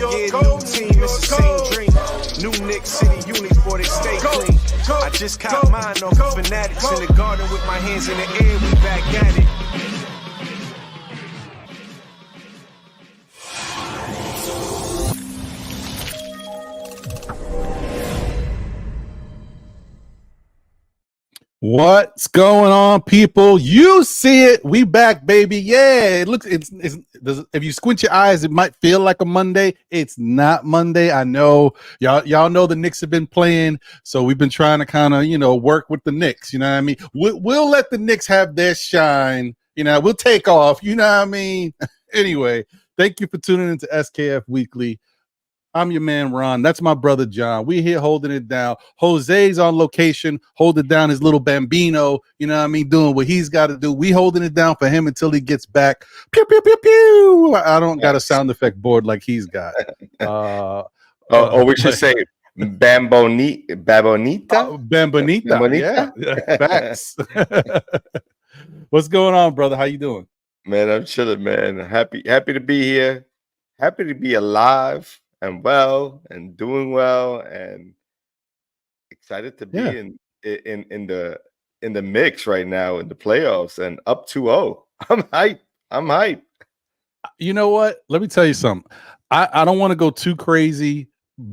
year, new team, it's the same dream. New Knicks City Units, boy, they stay clean. I just caught mine off of Fanatics in the garden with my hands in the air, we back at it. What's going on, people? You see it. We back, baby. Yeah, it looks. If you squint your eyes, it might feel like a Monday. It's not Monday. I know y'all know the Knicks have been playing, so we've been trying to kind of work with the Knicks. You know what I mean? We'll let the Knicks have their shine. We'll take off. You know what I mean? Anyway, thank you for tuning into SKF Weekly. I'm your man, Ron. That's my brother, John. We're here holding it down. Jose's on location, holding down his little bambino, doing what he's got to do. We holding it down for him until he gets back. Pew, pew, pew, pew. I don't got a sound effect board like he's got. We should say Babonita? Bambonita. Yeah. Facts. What's going on, brother? How you doing? Man, I'm chilling, man. Happy to be here. Happy to be alive and well and doing well and excited to be in the mix right now in the playoffs and up 2-0. I'm hyped. You know what? Let me tell you something. I don't want to go too crazy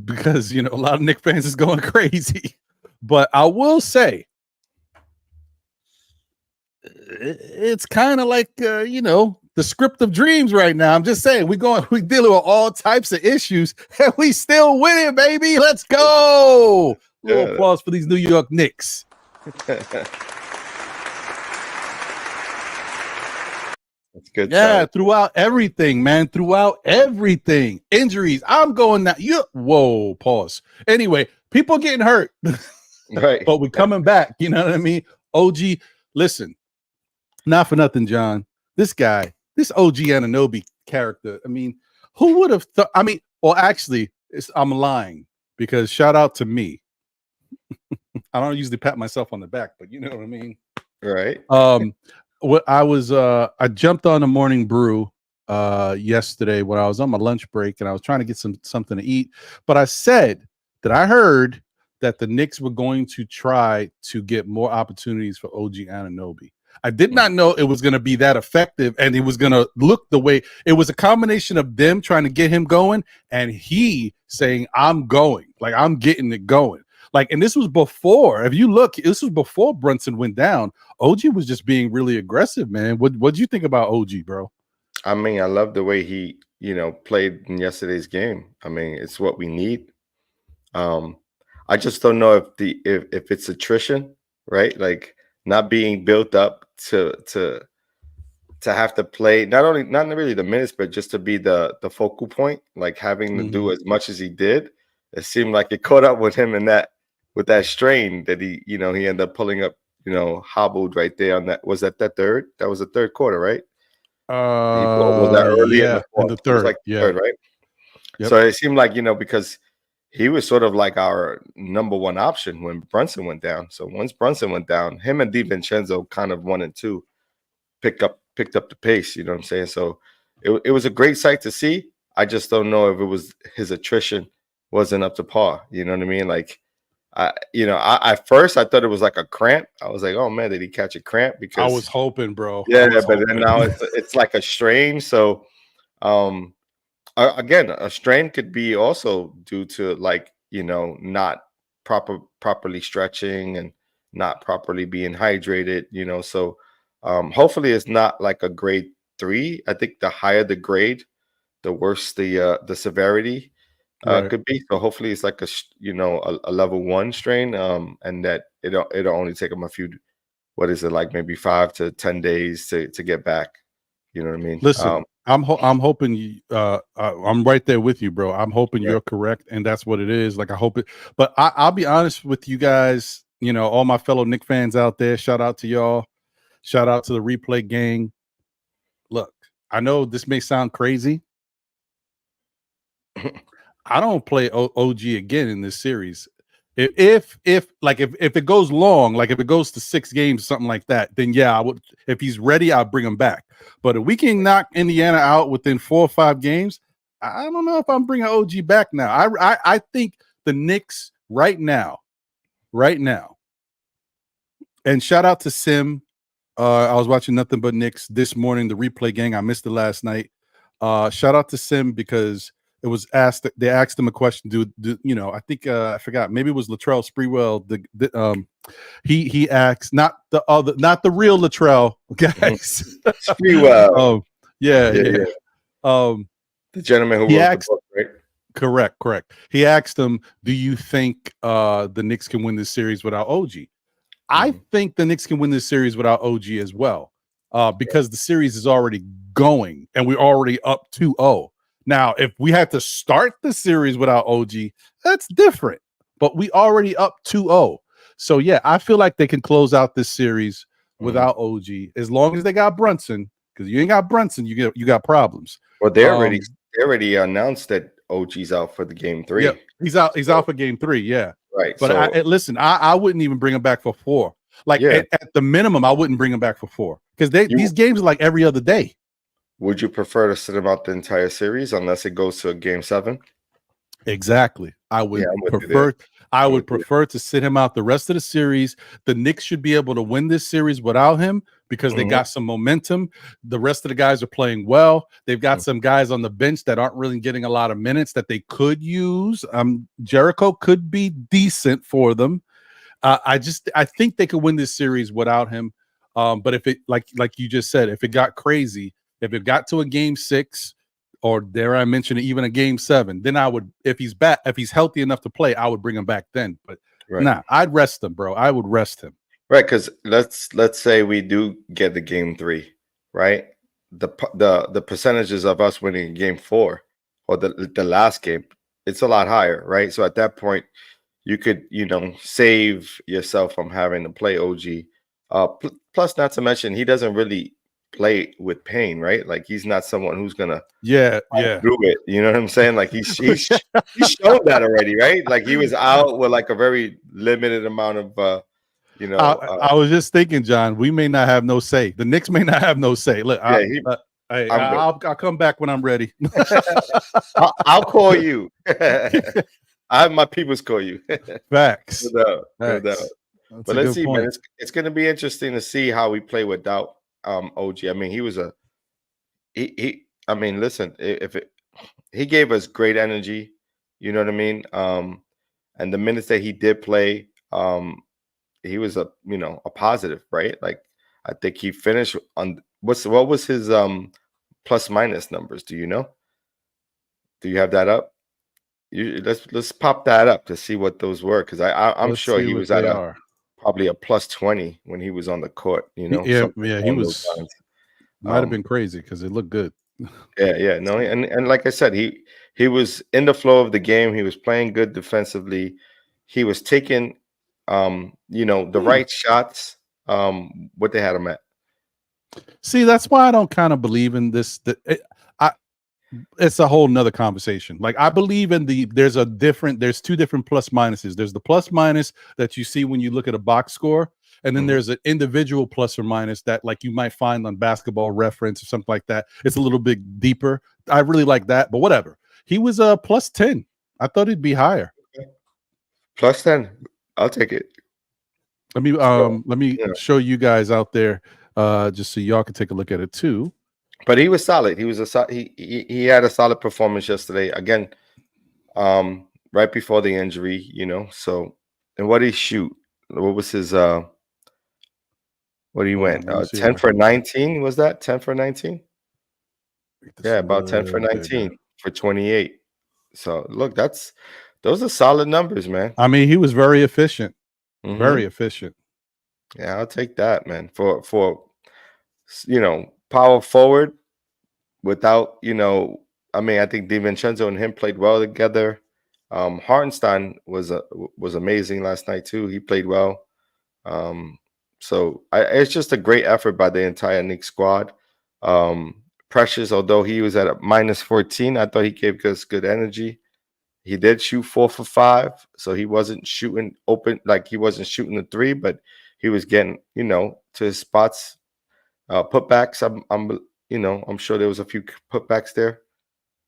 because a lot of Knicks fans is going crazy. But I will say it's kind of like the script of dreams right now. I'm just saying, we dealing with all types of issues, and we still winning, baby. Let's go! Little applause for these New York Knicks. That's good. Yeah, throughout everything, man. Throughout everything, injuries. I'm going now. Whoa, pause. Anyway, people getting hurt, right? But we're coming back. You know what I mean? OG, listen. Not for nothing, John. This guy. This OG Anunoby character, who would have thought? Actually, I'm lying because shout out to me. I don't usually pat myself on the back, but you know what I mean? Right. I jumped on the morning brew yesterday when I was on my lunch break and I was trying to get something to eat. But I said that I heard that the Knicks were going to try to get more opportunities for OG Anunoby. I did not know it was going to be that effective and it was going to look the way. It was a combination of them trying to get him going and he saying, I'm going. Like, I'm getting it going. Like, and this was before, if you look, this was before Brunson went down. OG was just being really aggressive, man. What'd you think about OG, bro? I love the way he, played in yesterday's game. It's what we need. I just don't know if it's attrition, right? Like, not being built up to have to play not really the minutes, but just to be the focal point, like having to do as much as he did. It seemed like it caught up with him with that strain that he ended up pulling up, hobbled right there on that. Was that third? That was the third quarter, right? Was that early in the third? It was like third, right? Yep. So it seemed like because he was sort of like our number one option when Brunson went down. So once Brunson went down, him and DiVincenzo kind of 1 and 2 picked up the pace. You know what I'm saying? So it was a great sight to see. I just don't know if it was his attrition wasn't up to par. You know what I mean? Like, at first I thought it was like a cramp. I was like, oh man, did he catch a cramp? Because I was hoping, bro. Yeah, but then now it's like a strain. So, again, a strain could be also due to not properly stretching and not properly being hydrated, so hopefully it's not like a grade 3. I think the higher the grade, the worse the severity could be. So hopefully it's like a level 1 strain, and that it'll only take them a few, maybe 5 to 10 days to get back. You know what I mean? Listen, I'm hoping you. I'm right there with you, bro. I'm hoping you're correct, and that's what it is. Like, I hope it. But I'll be honest with you guys. All my fellow Knicks fans out there. Shout out to y'all. Shout out to the replay gang. Look, I know this may sound crazy. I don't play OG again in this series. If it goes long, like if it goes to 6 games, something like that, then yeah, I would. If he's ready, I'll bring him back. But if we can knock Indiana out within 4 or 5 games, I don't know if I'm bringing OG back now. I think the Knicks right now, and shout out to Sim. I was watching Nothing But Knicks this morning, the replay gang. I missed it last night. Shout out to Sim because it was asked. They asked him a question. Do you know? I think I forgot. Maybe it was Latrell Sprewell. He asked not the real Latrell guys. Sprewell. Yeah. The gentleman who wrote the book, right? Correct. He asked him, "Do you think the Knicks can win this series without OG?" I think the Knicks can win this series without OG as well, because the series is already going and we're already up 2-0. Now, if we had to start the series without OG, that's different. But we already up 2-0. So yeah, I feel like they can close out this series without OG as long as they got Brunson. Because you ain't got Brunson, you got problems. Well, they already announced that OG's out for the game 3. Yeah, he's out for game 3. Yeah. Right. But listen, I wouldn't even bring him back for 4. Like at the minimum, I wouldn't bring him back for 4 because these games are like every other day. Would you prefer to sit him out the entire series unless it goes to a game 7? Exactly. I would prefer to sit him out the rest of the series. The Knicks should be able to win this series without him because they got some momentum. The rest of the guys are playing well. They've got some guys on the bench that aren't really getting a lot of minutes that they could use. Jericho could be decent for them. I think they could win this series without him. But if it like you just said, if it got crazy, if it got to a game 6, or dare I mention it, even a game 7, then I would, if he's healthy enough to play, I would bring him back then. But nah, I'd rest him, bro. I would rest him. Right, because let's say we do get the game 3, right? The percentages of us winning game 4 or the last game, it's a lot higher, right? So at that point, you could save yourself from having to play OG. Plus, not to mention, he doesn't really play with pain, right? Like he's not someone who's gonna do it. You know what I'm saying? Like he's shown that already, right? Like he was out with like a very limited amount of I was just thinking, John, we may not have no say. The Knicks may not have no say. Look, I'll come back when I'm ready. I'll call you. I have my peoples call you. Facts. No doubt. But let's see, man. It's going to be interesting to see how we play without OG. I mean, listen, he gave us great energy, you know what I mean? And the minutes that he did play, he was a positive, right? Like I think he finished on what was his plus minus numbers? Do you know? Do you have that up? Let's pop that up to see what those were, because I'm sure he was at probably a plus 20 when he was on the court. He was might have been crazy because it looked good. No, and like I said, he was in the flow of the game. He was playing good defensively. He was taking the right shots. What they had him at. See, that's why I don't kind of believe in this. It's a whole nother conversation. Like I believe in there's 2 different plus minuses. There's the plus minus that you see when you look at a box score, and then there's an individual plus or minus that like you might find on Basketball Reference or something like that. It's a little bit deeper. I really like that, but whatever. He was a plus 10. I thought he'd be higher. Plus 10. I'll take it. Let me show you guys out there just so y'all can take a look at it too. But he was solid. He had a solid performance yesterday. Again, right before the injury, So, and what did he shoot? What was his what he went? 10 for 19, was that? 10 for 19? Yeah, about 10 for 19 for 28. So look, those are solid numbers, man. I mean, he was very efficient. Very efficient. Yeah, I'll take that, man. For power forward without, I think DiVincenzo and him played well together. Hartenstein was amazing last night too. He played well. So it's just a great effort by the entire Knicks squad. Precious, although he was at a minus 14, I thought he gave us good energy. He did shoot 4 for 5, so he wasn't shooting open, like he wasn't shooting the 3, but he was getting, to his spots. Putbacks, I'm sure there was a few putbacks there.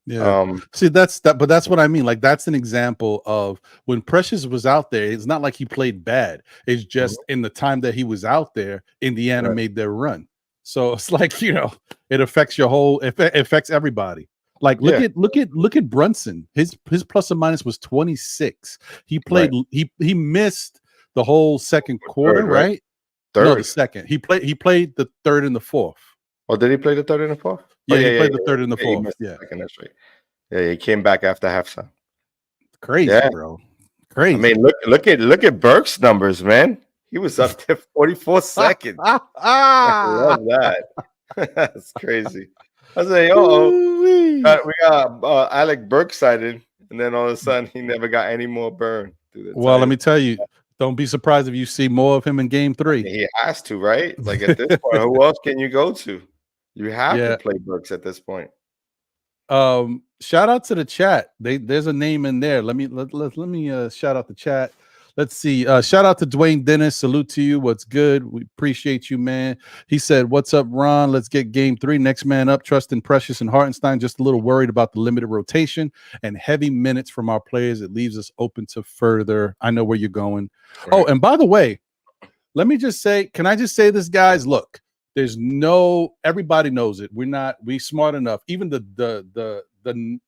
Yeah. See, but that's what I mean. Like, that's an example of when Precious was out there. It's not like he played bad. It's just in the time that he was out there, Indiana made their run. So it's like, it affects your whole. It affects everybody. Like, look at Brunson. His plus or minus was 26. He played. He missed the whole second quarter, right? Third. No, the second. He played the third and the fourth. Oh, did he play the third and the fourth? Yeah, he played the third and the fourth. Yeah, that's right. Yeah, he came back after halftime. Crazy, bro. Crazy. I mean, look at Burke's numbers, man. He was up to 44 seconds. I love that. That's crazy. I was like, we got Alec Burke sighted, and then all of a sudden he never got any more burn. Well, let me tell you, don't be surprised if you see more of him in Game 3. He has to, right? Like, at this point, who else can you go to? You have to play Burks at this point. Shout out to the chat. There's a name in there. Let me shout out the chat. Let's see. Shout out to Dwayne Dennis. Salute to you. What's good? We appreciate you, man. He said, "What's up, Ron? Let's get Game 3. Next man up. Trusting Precious and Hartenstein. Just a little worried about the limited rotation and heavy minutes from our players. It leaves us open to further." I know where you're going. Right. Oh, and by the way, let me just say, can I just say this, guys? Look, everybody knows it. We smart enough. Even the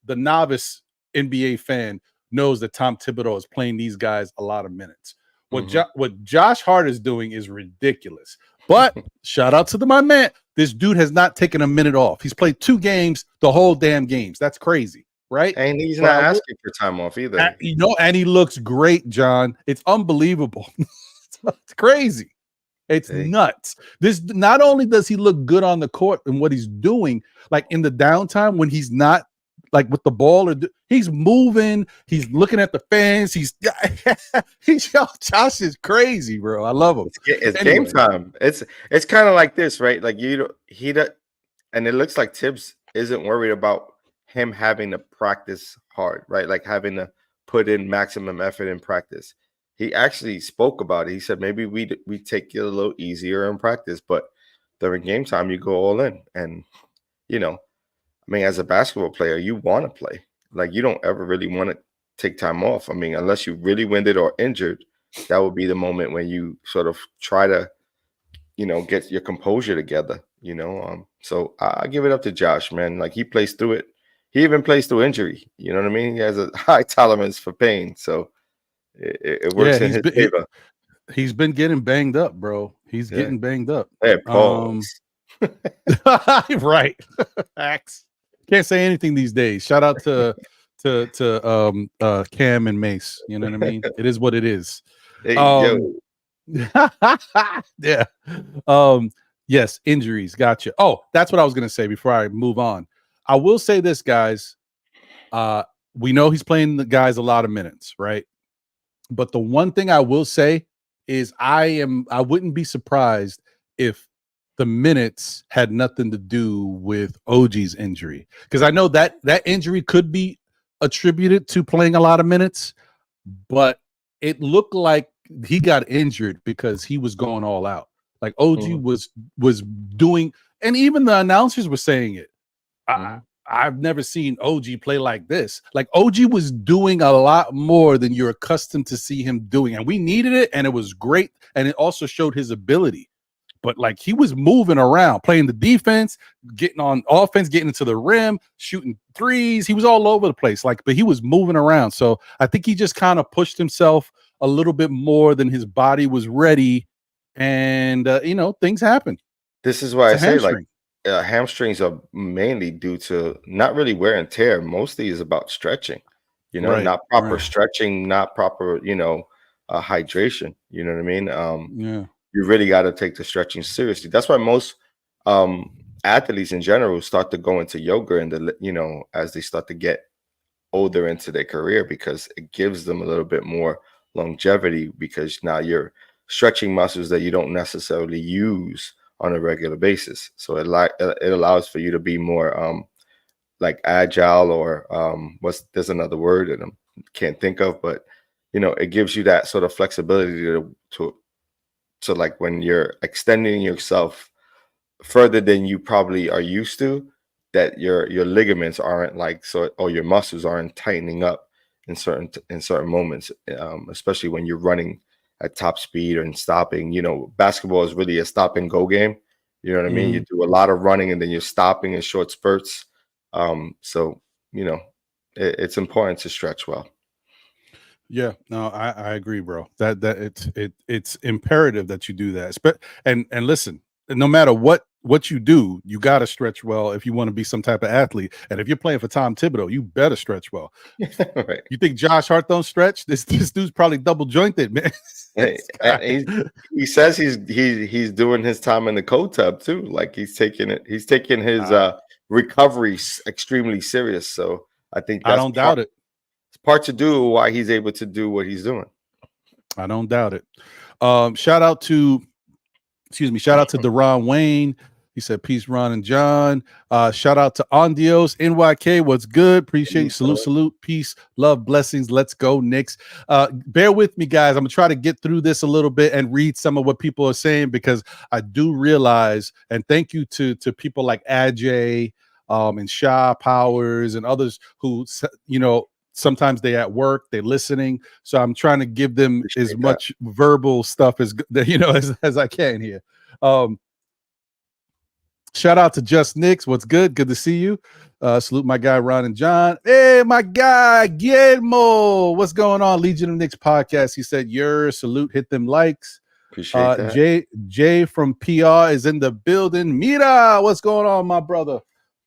novice NBA fan knows that Tom Thibodeau is playing these guys a lot of minutes. What Josh Hart is doing is ridiculous. But shout out to my man. This dude has not taken a minute off. He's played 2 games, the whole damn games. That's crazy, right? And he's not asking for time off either. And he looks great, John. It's unbelievable. It's crazy. It's nuts. This not only does he look good on the court and what he's doing, like in the downtime when he's not like with the ball, he's moving, he's looking at the fans. Josh is crazy, bro. I love him. It's game time. It's kind of like this, right? Like and it looks like Tibbs isn't worried about him having to practice hard, right? Like having to put in maximum effort in practice. He actually spoke about it. He said maybe we take it a little easier in practice, but during game time you go all in. And I mean, as a basketball player, you want to play. Like, you don't ever really want to take time off. I mean, unless you're really winded or injured, that would be the moment when you sort of try to, get your composure together. So I give it up to Josh, man. Like, he plays through it. He even plays through injury. You know what I mean? He has a high tolerance for pain, so it works in his favor. He's been getting banged up, bro. He's getting banged up. Hey, pause. Right. Facts. Can't say anything these days. Shout out to Cam and Mace. You know what I mean? It is what it is. Hey, yeah. Yes, injuries. Gotcha. Oh, that's what I was gonna say before I move on. I will say this, guys. We know he's playing the guys a lot of minutes, right? But the one thing I will say is I wouldn't be surprised if the minutes had nothing to do with OG's injury, because I know that injury could be attributed to playing a lot of minutes, but it looked like he got injured because he was going all out. Like OG was doing, and even the announcers were saying it. I've never seen OG play like this. Like, OG was doing a lot more than you're accustomed to see him doing, and we needed it, and it was great, and it also showed his ability. But like, he was moving around, playing the defense, getting on offense, getting into the rim, shooting threes. He was all over the place. But he was moving around. So I think he just kind of pushed himself a little bit more than his body was ready. And, things happen. This is why I say, like, hamstrings are mainly due to not really wear and tear. Mostly is about stretching, not proper stretching, not proper, hydration. You know what I mean? You really got to take the stretching seriously. That's why most athletes in general start to go into yoga and as they start to get older into their career, because it gives them a little bit more longevity, because now you're stretching muscles that you don't necessarily use on a regular basis. So it allows for you to be more like agile, or there's another word that I can't think of, but it gives you that sort of flexibility to like when you're extending yourself further than you probably are used to, that your ligaments aren't like so, or your muscles aren't tightening up in certain moments, especially when you're running at top speed and stopping. You know, basketball is really a stop and go game. You know what I mean? You do a lot of running and then you're stopping in short spurts. So you know, it's important to stretch well. Yeah, no, I agree, bro. That it's imperative that you do that. And listen, no matter what you do, you got to stretch well if you want to be some type of athlete. And if you're playing for Tom Thibodeau, you better stretch well. Right. You think Josh Hart don't stretch? This dude's probably double jointed, man. He says he's doing his time in the cold tub too. Like he's taking his recovery extremely serious. So I think I don't doubt it. It's part to do why he's able to do what he's doing. I don't doubt it. Shout out to Deron Wayne. He said, peace, Ron and John. Shout out to Ondios, NYK. What's good? Appreciate you. Salute. Peace, love, blessings. Let's go, Knicks. Bear with me, guys. I'm going to try to get through this a little bit and read some of what people are saying, because I do realize, and thank you to people like Ajay and Shah Powers and others who, you know, sometimes they at work, they're listening. So I'm trying to give them as much verbal stuff as I can here. Shout out to Just Knicks. What's good? Good to see you. Salute my guy Ron and John. Hey, my guy Guillermo. What's going on? Legion of Knicks podcast. He said, salute, hit them likes. Appreciate that. Jay from PR is in the building. Mira, what's going on, my brother?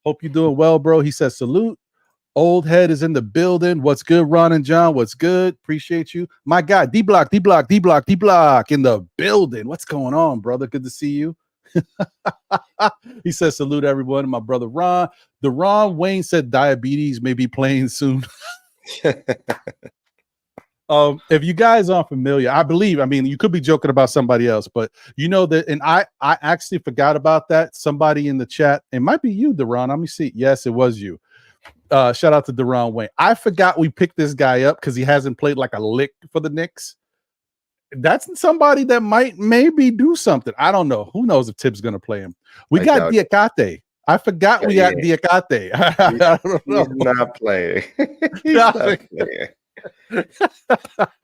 Hope you're doing well, bro. He says, salute. Old Head is in the building. What's good, Ron and John? What's good? Appreciate you. My guy, D-Block in the building. What's going on, brother? Good to see you. He says, salute everyone. My brother Ron. Deron Wayne said diabetes may be playing soon. If you guys aren't familiar, I mean, you could be joking about somebody else, but you know that, and I actually forgot about that. Somebody in the chat, it might be you, Deron. Let me see. Yes, it was you. Shout out to Deron Wayne. I forgot we picked this guy up because he hasn't played like a lick for the Knicks. That's somebody that might maybe do something. I don't know. Who knows if Tibbs going to play him? We got Diakate. I forgot we got Diakate. He's not playing. He's not playing.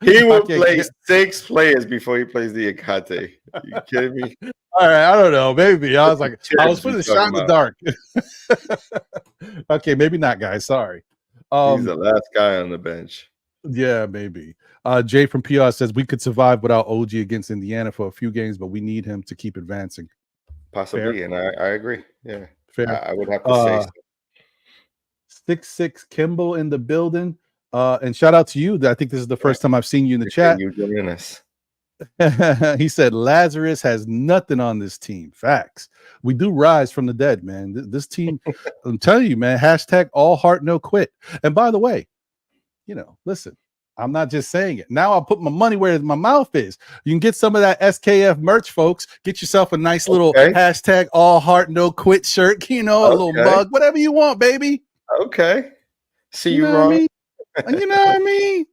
He will play 6 players before he plays Diakate. Are you kidding me? All right, I don't know. Maybe I was like, I was putting a shot in the dark. Okay, maybe not, guys. Sorry. He's the last guy on the bench. Yeah, maybe. Jay from PR says we could survive without OG against Indiana for a few games, but we need him to keep advancing. Possibly, fair? And I agree. Yeah, fair. I would have to say so. 6'6" Kimball in the building. And shout out to you. I think this is the first time I've seen you in the chat. You joining us. He said Lazarus has nothing on this team. Facts. We do rise from the dead, man. This team, I'm telling you, man. # all heart, no quit. And by the way, you know, listen, I'm not just saying it. Now I'll put my money where my mouth is. You can get some of that SKF merch, folks. Get yourself a nice little # all heart, no quit shirt, you know, a little mug, whatever you want, baby. Okay. See you, Ron. Ron. You know what I mean?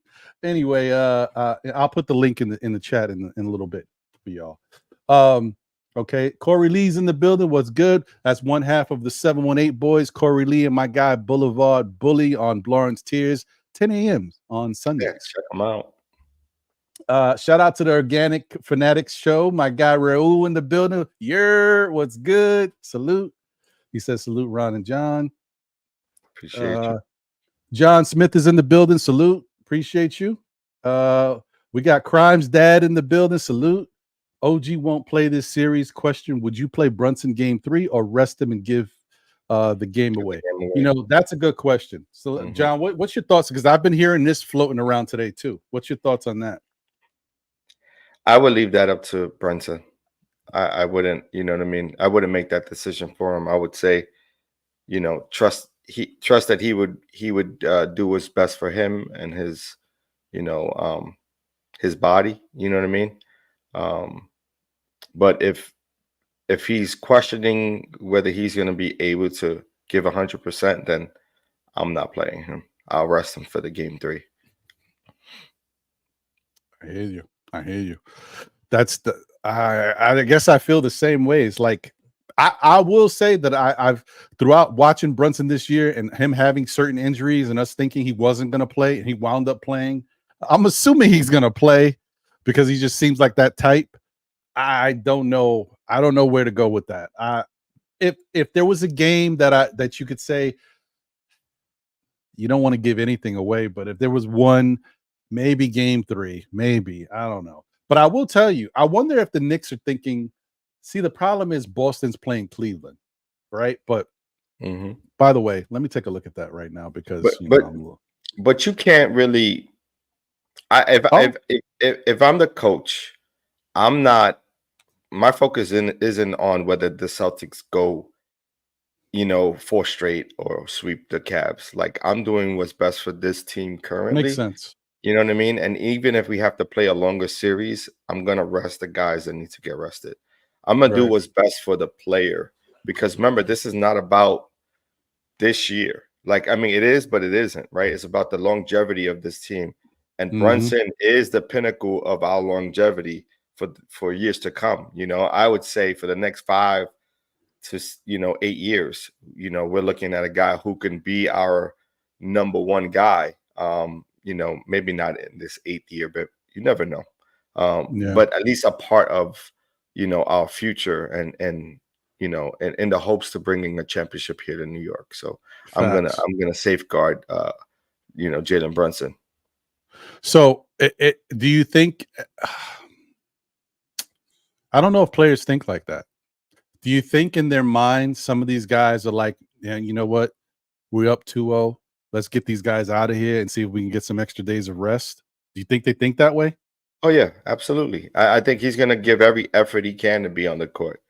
Anyway, I'll put the link in the chat in a little bit for y'all. Okay, Corey Lee's in the building. What's good? That's one half of the 718 boys. Corey Lee and my guy Boulevard Bully on Blorange Tears, 10 a.m. on Sundays. Yeah, check them out. Shout out to the Organic Fanatics show. My guy Raul in the building. What's good? Salute. He says salute Ron and John. Appreciate you. John Smith is in the building. Salute. Appreciate you. We got Crimes Dad in the building. Salute. OG won't play this series. Question: would you play Brunson game 3 or rest him and give the game away? You know, that's a good question. So, John, what's your thoughts? Because I've been hearing this floating around today too. What's your thoughts on that? I would leave that up to Brunson. I wouldn't, you know what I mean? I wouldn't make that decision for him. I would say, you know, trust that he would do what's best for him and his, you know, his body. You know what I mean? But if he's questioning whether he's going to be able to give 100%, then I'm not playing him. I'll rest him for the game 3. I hear you. That's I guess I feel the same way. It's like I will say that I've throughout watching Brunson this year and him having certain injuries and us thinking he wasn't going to play and he wound up playing. I'm assuming he's going to play because he just seems like that type. I don't know. I don't know where to go with that. If there was a game that you could say, you don't want to give anything away, but if there was one, maybe game 3, maybe, I don't know. But I will tell you, I wonder if the Knicks are thinking, see, the problem is Boston's playing Cleveland, right? But by the way, let me take a look at that right now because but you can't really. If I'm the coach, I'm not. My focus isn't on whether the Celtics go, 4 straight or sweep the Cavs. Like, I'm doing what's best for this team currently. Makes sense. You know what I mean? And even if we have to play a longer series, I'm gonna rest the guys that need to get rested. I'm gonna do what's best for the player, because remember, this is not about this year. Like, I mean, it is, but it isn't, right? It's about the longevity of this team. And Brunson is the pinnacle of our longevity for years to come. I would say for the next 5 to 8 years, we're looking at a guy who can be our number 1 guy. Maybe not in this 8th year, but you never know. But at least a part of our future and in the hopes to bringing a championship here to New York. So I'm gonna safeguard Jalen Brunson. So do you think? I don't know if players think like that. Do you think in their minds some of these guys are like, yeah, you know what? We're up 2-0. Let's get these guys out of here and see if we can get some extra days of rest. Do you think they think that way? Oh, yeah, absolutely. I think he's going to give every effort he can to be on the court.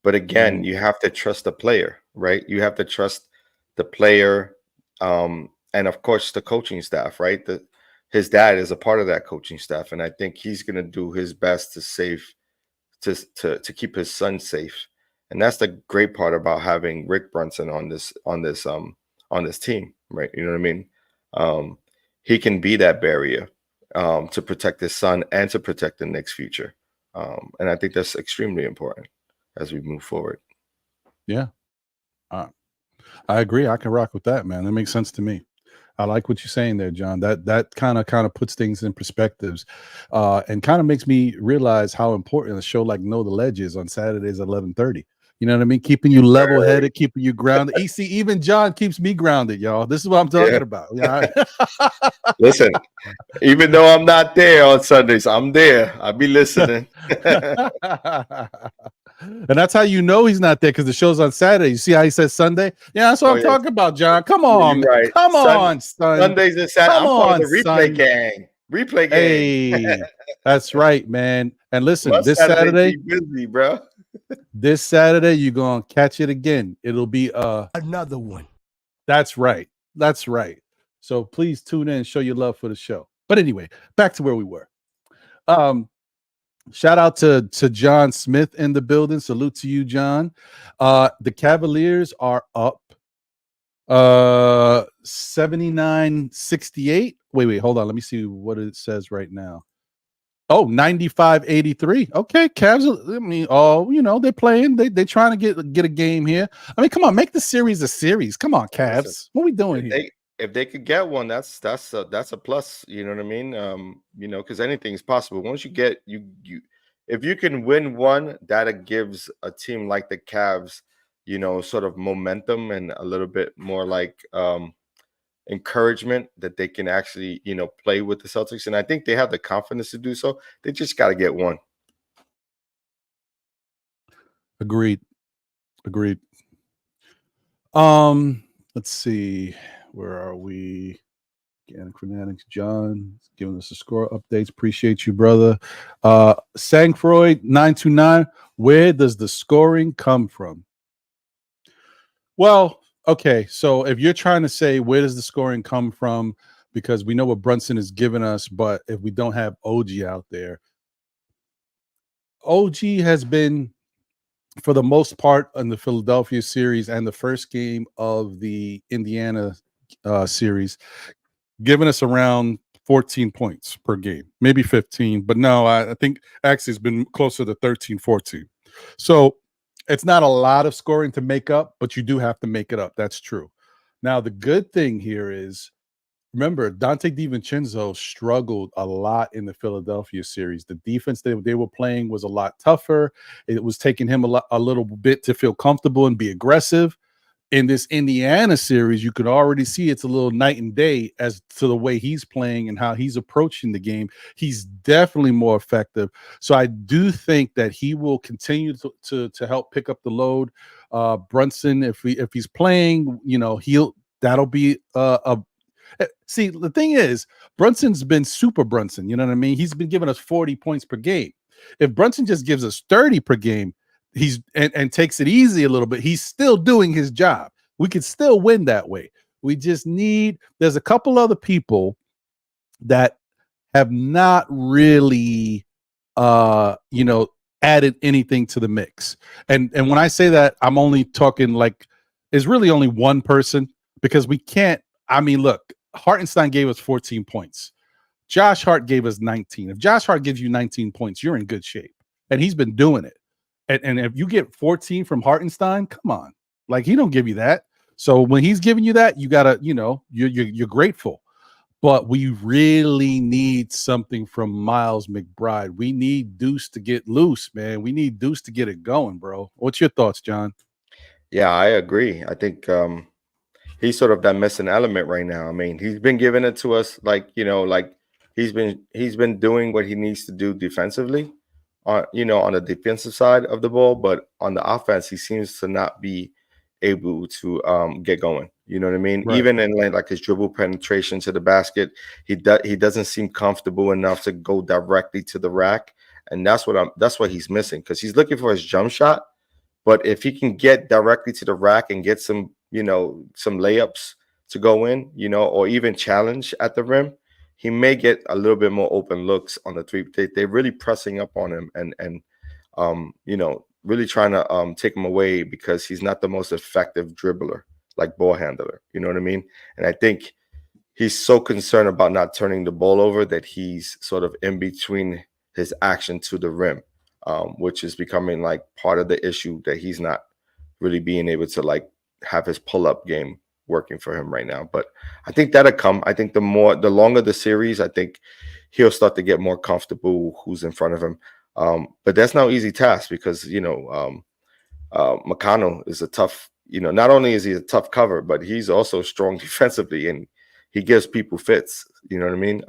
But again, you have to trust the player, right? You have to trust the player and, of course, the coaching staff, right? His dad is a part of that coaching staff, and I think he's going to do his best to keep his son safe. And that's the great part about having Rick Brunson on this team, right? You know what I mean? He can be that barrier to protect his son and to protect the Knicks' future. And I think that's extremely important as we move forward. Yeah. I agree. I can rock with that, man. That makes sense to me. I like what you're saying there, John. That kind of puts things in perspectives and kind of makes me realize how important a show like Know the Ledge is on Saturdays at 11:30. You know what I mean? Keeping you level-headed, keeping you grounded. Even John keeps me grounded, y'all. This is what I'm talking about. Yeah. Listen, even though I'm not there on Sundays, I'm there. I'll be listening. And that's how you know he's not there, because the show's on Saturday. You see how he says Sunday? Yeah, that's what I'm talking about, John. Come on. Right. Come on, son. Sundays and Saturdays. I'm part of the replay gang. Replay gang. Hey, that's right, man. And listen, this Saturday busy, bro. This Saturday, you're going to catch it again. It'll be another one. That's right. That's right. So please tune in and show your love for the show. But anyway, back to where we were. Shout out to John Smith in the building. Salute to you, John. The Cavaliers are up 79-68. Wait, hold on. Let me see what it says right now. Oh, 95-83. Okay, Cavs. I mean, they're playing. They're trying to get a game here. I mean, come on, make the series a series. Come on, Cavs. Listen, what are we doing here? If they could get one, that's a plus. You know what I mean? Because anything is possible. Once you get if you can win one, that gives a team like the Cavs, sort of momentum and a little bit more like encouragement that they can actually, play with the Celtics. And I think they have the confidence to do so. They just got to get one. Agreed. Let's see. Where are we? Organic Fanatics, John giving us the score updates. Appreciate you, brother. Sangfroid 929. Where does the scoring come from? Well, okay. So if you're trying to say where does the scoring come from, because we know what Brunson has given us, but if we don't have OG out there, OG has been, for the most part, in the Philadelphia series and the first game of the Indiana series, giving us around 14 points per game, maybe 15, but no, I think actually it's been closer to 13, 14. So It's not a lot of scoring to make up, but you do have to make it up. That's true. Now, the good thing here is, remember, Dante DiVincenzo struggled a lot in the Philadelphia series. The defense they were playing was a lot tougher. It was taking him a little bit to feel comfortable and be aggressive. In this Indiana series, you could already see it's a little night and day as to the way he's playing and how he's approaching the game. He's definitely more effective. So I do think that he will continue to help pick up the load. Brunson, if he's playing, that'll be see, the thing is, Brunson's been super Brunson. You know what I mean? He's been giving us 40 points per game. If Brunson just gives us 30 per game, and takes it easy a little bit, he's still doing his job. We could still win that way. We just there's a couple other people that have not really added anything to the mix. And when I say that, I'm only talking like it's really only one person, because we can't. I mean, look, Hartenstein gave us 14 points. Josh Hart gave us 19. If Josh Hart gives you 19 points, you're in good shape. And he's been doing it. And if you get 14 from Hartenstein, come on, like he don't give you that. So when he's giving you that, you gotta, you're grateful. But we really need something from Miles McBride. We need Deuce to get loose, man. We need Deuce to get it going, bro. What's your thoughts, John? Yeah, I agree. I think he's sort of that missing element right now. I mean, he's been giving it to us like he's been doing what he needs to do defensively. On the defensive side of the ball, but on the offense, he seems to not be able to get going. You know what I mean? Right. Even in like his dribble penetration to the basket, he doesn't seem comfortable enough to go directly to the rack, and that's what he's missing, because he's looking for his jump shot. But if he can get directly to the rack and get some layups to go in, or even challenge at the rim, he may get a little bit more open looks on the three. They're really pressing up on him and really trying to take him away, because he's not the most effective dribbler, like ball handler. You know what I mean? And I think he's so concerned about not turning the ball over that he's sort of in between his action to the rim, which is becoming like part of the issue, that he's not really being able to like have his pull-up game working for him right now. But I think that'll come. I think the longer the series, I think he'll start to get more comfortable who's in front of him. But that's no easy task, because McConnell is a tough, not only is he a tough cover, but he's also strong defensively, and he gives people fits. You know what I mean?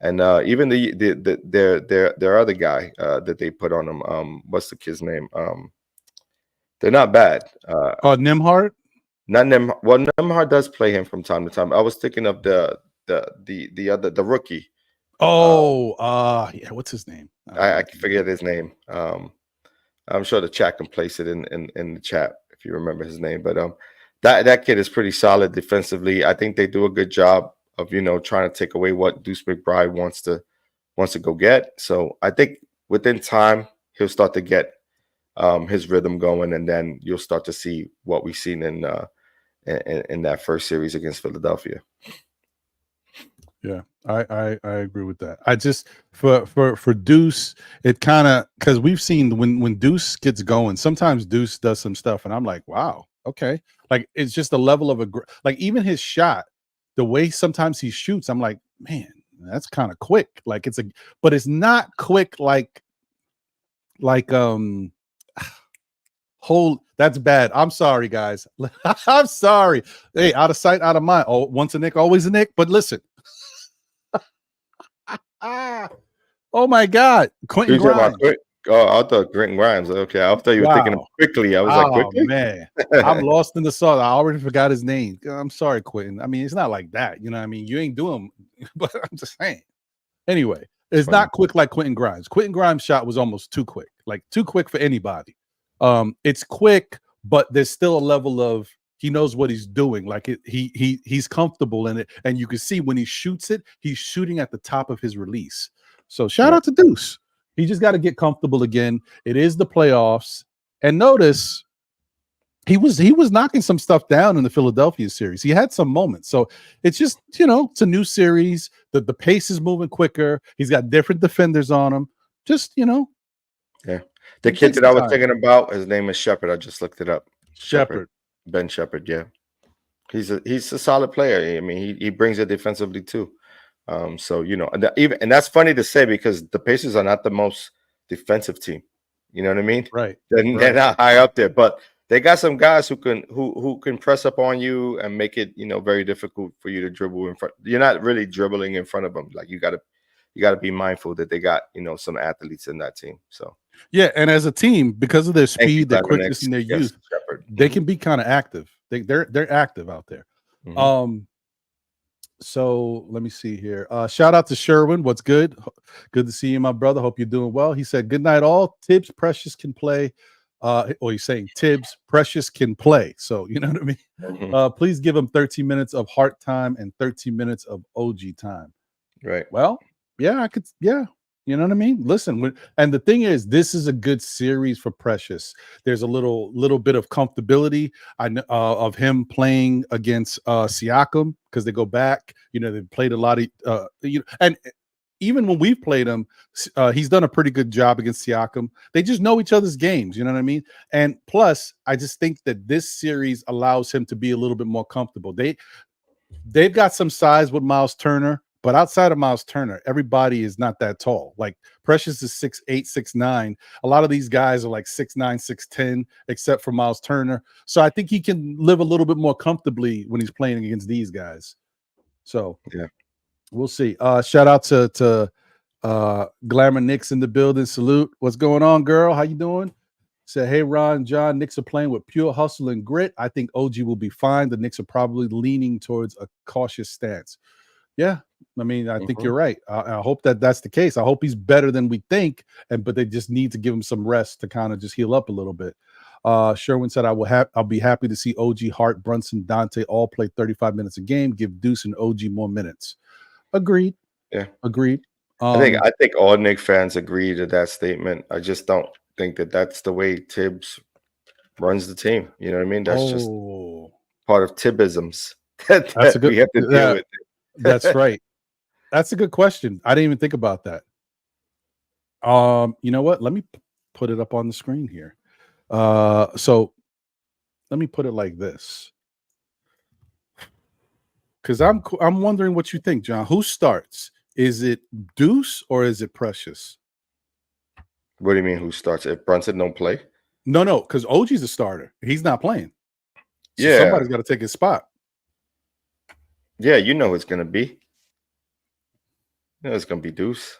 And even their other guy that they put on him, what's the kid's name? They're not bad. Nembhard? Not Nembhard. Well, Nembhard does play him from time to time. I was thinking of the rookie. Yeah, what's his name? I can forget his name. I'm sure the chat can place it in the chat if you remember his name. But that kid is pretty solid defensively. I think they do a good job of trying to take away what Deuce McBride wants to go get. So I think within time he'll start to get his rhythm going, and then you'll start to see what we've seen in that first series against Philadelphia. Yeah, I agree with that. I just for Deuce, it kind of, because we've seen when Deuce gets going, sometimes Deuce does some stuff, and I'm like, wow, okay, like it's just a level of like even his shot, the way sometimes he shoots, I'm like, man, that's kind of quick. Like but it's not quick like that's bad. I'm sorry, guys. I'm sorry. Hey, out of sight, out of mind. Oh, once a Knick, always a Knick. But listen. Oh my God, Quentin Grimes. I thought Quentin Grimes. Okay, I thought you were thinking of quickly. I was like, quickly? Man, I'm lost in the sauce. I already forgot his name. I'm sorry, Quentin. I mean, it's not like that. You know what I mean? You ain't doing, but I'm just saying. Anyway, it's not quick like Quentin Grimes. Quentin Grimes' shot was almost too quick, like too quick for anybody. It's quick, but there's still a level of he knows what he's doing. Like he's comfortable in it, and you can see when he shoots it, he's shooting at the top of his release. So shout out to Deuce. He just got to get comfortable again. It is the playoffs, and notice he was knocking some stuff down in the Philadelphia series. He had some moments. So it's just it's a new series. The pace is moving quicker. He's got different defenders on him. Just Yeah. The It kid takes that I was time. thinking about, his name is Shepard. I just looked it up. Shepard. Ben Shepard. Yeah, he's a solid player. I mean, he brings it defensively too. So and that's funny to say because the Pacers are not the most defensive team. You know what I mean? Right. They're not high up there, but they got some guys who can press up on you and make it very difficult for you to dribble in front. You're not really dribbling in front of them. Like you got to be mindful that they got some athletes in that team. So yeah, and as a team, because of their speed, their quickness, and their youth, they can be kind of active. They're active out there. Mm-hmm. So let me see here. Shout out to Sherwin. What's good? Good to see you, my brother. Hope you're doing well. He said, good night, all. Tibbs, Precious can play. Or he's saying Tibbs, Precious can play. So, you know what I mean? Mm-hmm. Please give him 13 minutes of heart time and 13 minutes of OG time. Right. Well, yeah, I could. Yeah. You know what I mean? Listen, and the thing is, this is a good series for Precious. There's a little bit of comfortability of him playing against Siakam because they go back. They played a lot of and even when we've played him, he's done a pretty good job against Siakam. They just know each other's games. You know what I mean? And plus, I just think that this series allows him to be a little bit more comfortable. They've got some size with Miles Turner. But outside of Miles Turner, everybody is not that tall. Like Precious is 6'8", 6'9". A lot of these guys are like 6'9", 6'10", except for Miles Turner. So I think he can live a little bit more comfortably when he's playing against these guys. So yeah, we'll see. Shout out to Glamour Knicks in the building. Salute. What's going on, girl? How you doing? Said, hey, Ron, John, Knicks are playing with pure hustle and grit. I think OG will be fine. The Knicks are probably leaning towards a cautious stance. Yeah, I mean, I think you're right. I hope that's the case. I hope he's better than we think, but they just need to give him some rest to kind of just heal up a little bit. Sherwin said, I'll be happy to see OG, Hart, Brunson, Dante all play 35 minutes a game. Give Deuce and OG more minutes. Agreed. Yeah, agreed. I think all Knicks fans agree to that statement. I just don't think that that's the way Tibbs runs the team. You know what I mean? That's just part of Tibbisms that we have to deal with. That's right. That's a good question. I didn't even think about that. You know what? Let me put it up on the screen here. So let me put it like this. Because I'm wondering what you think, John. Who starts? Is it Deuce or is it Precious? What do you mean who starts? If Brunson don't play? No, because OG's a starter. He's not playing. So somebody's got to take his spot. Yeah, you know it's going to be. It's going to be Deuce.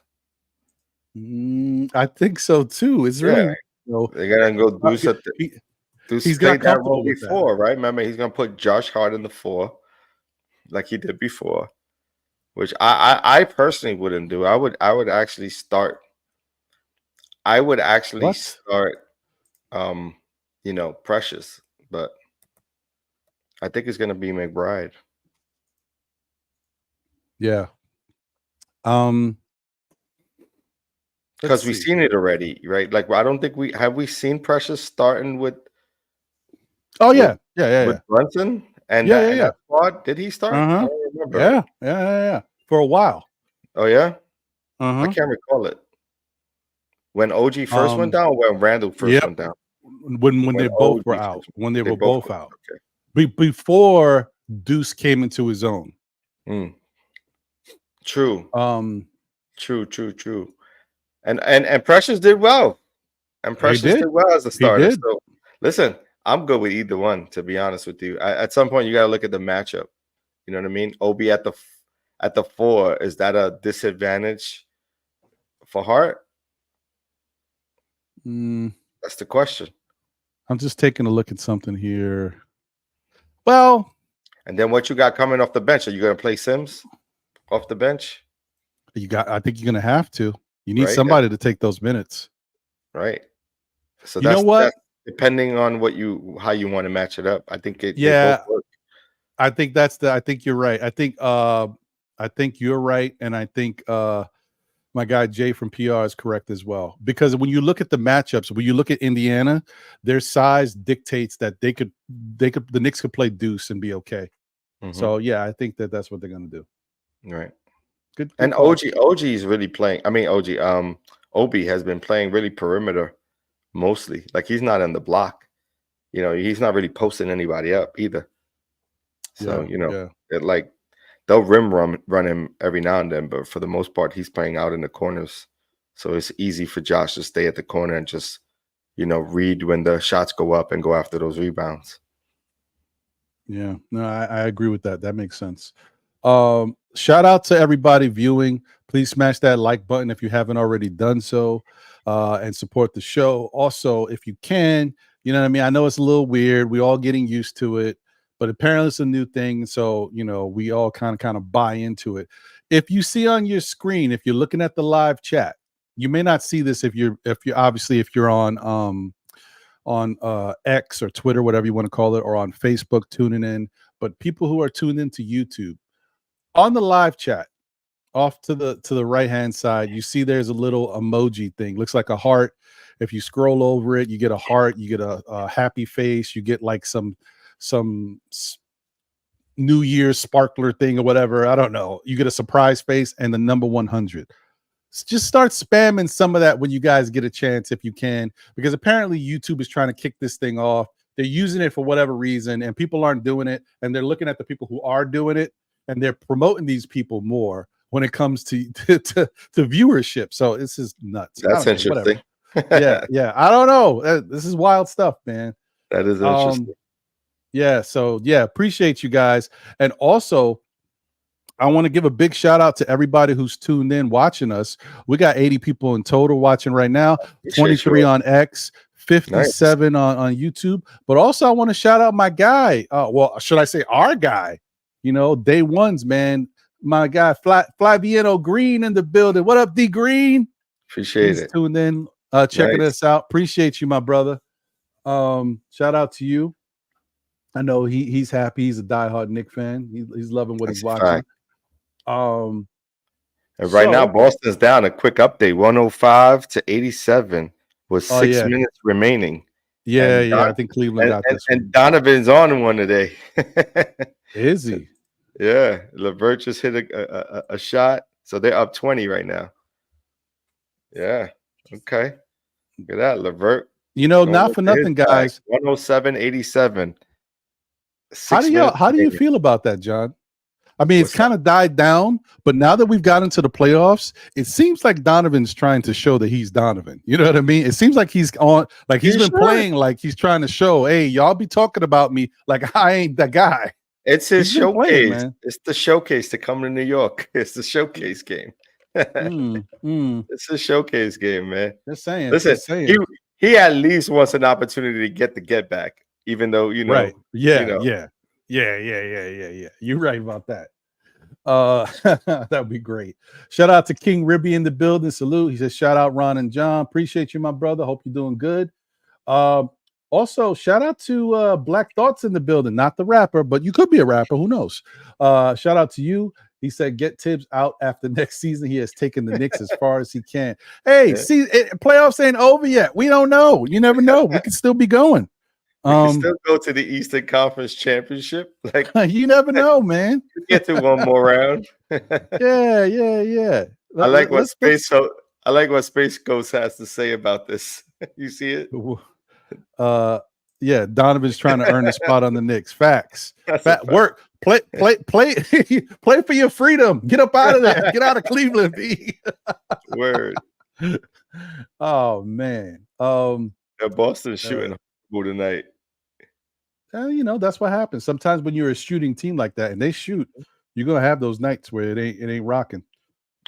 I think so, too. It's really... They're going to go Deuce at the... Deuce played that role before, right? Remember, he's going to put Josh Hart in the 4 like he did before, which I personally wouldn't do. I would actually start... Precious, but I think it's going to be McBride. Yeah. Because we've seen it already, right? Like I don't think we seen Precious starting with with Brunson and that squad. Did he start? I don't remember. Yeah. For a while. Oh yeah? I can't recall it. When OG first went down, or when Randall first went down? When they both were out. When they were both out. Okay. Before Deuce came into his own. True. True. And Precious did well. And Precious did well as a starter. So listen, I'm good with either one, to be honest with you. At some point, you got to look at the matchup. You know what I mean? Obi at the 4, is that a disadvantage for Hart? That's the question. I'm just taking a look at something here. Well, and then what you got coming off the bench? Are you going to play Sims off the bench? I think you're going to have to. You need somebody to take those minutes. Right. So you know what? That's depending on how you want to match it up. I think they both work. I think I think you're right. I think you're right. And I think my guy Jay from PR is correct as well. Because when you look at the matchups, when you look at Indiana, their size dictates that the Knicks could play Deuce and be okay. So yeah, I think that's what they're going to do. Right. Good. And OG is really playing. I mean, Obi has been playing really perimeter mostly. Like he's not in the block. You know, he's not really posting anybody up either. So, it like they'll run him every now and then, but for the most part, he's playing out in the corners. So it's easy for Josh to stay at the corner and just, read when the shots go up and go after those rebounds. Yeah, no, I agree with that. That makes sense. Shout out to everybody viewing. Please smash that like button if you haven't already done so, and support the show. Also, if you can, you know what I mean? I know it's a little weird. We're all getting used to it, but apparently it's a new thing. So, we all kind of buy into it. If you see on your screen, if you're looking at the live chat, you may not see this if you're on X or Twitter, whatever you want to call it, or on Facebook tuning in. But people who are tuned into YouTube, on the live chat, off to the right hand side, you see there's a little emoji thing. Looks like a heart. If you scroll over it, you get a heart. You get a happy face. You get like some New Year's sparkler thing or whatever. I don't know. You get a surprise face and the number 100. Just start spamming some of that when you guys get a chance, if you can, because apparently YouTube is trying to kick this thing off. They're using it for whatever reason, and people aren't doing it, and they're looking at the people who are doing it, and they're promoting these people more when it comes to viewership. So this is nuts. That's interesting. Yeah. I don't know. This is wild stuff, man. That is interesting. Yeah. So appreciate you guys, and also, I want to give a big shout out to everybody who's tuned in watching us. We got 80 people in total watching right now, 23 on X, 57 on YouTube. But also I want to shout out my guy. Well, should I say our guy? Day ones, man. My guy, Flaviano Green in the building. What up, D Green? Appreciate it. Tuned in, checking us out. Appreciate you, my brother. Shout out to you. I know he's happy. He's a diehard Knicks fan. He's loving what he's watching. And right now, Boston's down. A quick update: 105-87 with 6 minutes remaining. I think Cleveland got this. And Donovan's on one today. Is he? Yeah, LeVert just hit a shot, so they're up 20 right now. Yeah. Okay. Look at that, LeVert. Not for nothing, guys. 107-87. How do you feel about that, John? I mean, it's kind of died down, but now that we've got into the playoffs, it seems like Donovan's trying to show that he's Donovan. You know what I mean? It seems like he's on, like he's been playing like he's trying to show, hey, y'all be talking about me like I ain't that guy. It's his showcase. It's the showcase to come to New York. It's the showcase game. It's a showcase game, man. Just saying. Listen, he at least wants an opportunity to get back, even though right. Yeah. You're right about that. That would be great. Shout out to King Ribby in the building. Salute. He says, shout out Ron and John. Appreciate you, my brother. Hope you're doing good. Also, shout out to Black Thoughts in the building. Not the rapper, but you could be a rapper. Who knows? Shout out to you. He said, get Tibbs out after next season. He has taken the Knicks as far as he can. Hey, see, playoffs ain't over yet. We don't know. You never know. We could still be going. We can still go to the Eastern Conference Championship. Like you never know, man. Get to one more round. Yeah. I like what Space Ghost has to say about this. You see it? Yeah, Donovan's trying to earn a spot on the Knicks. Facts. Work. Play play for your freedom. Get up out of there. Get out of Cleveland, B. Word. Oh man. Boston's shooting tonight. That's what happens. Sometimes when you're a shooting team like that and they shoot, you're gonna have those nights where it ain't rocking.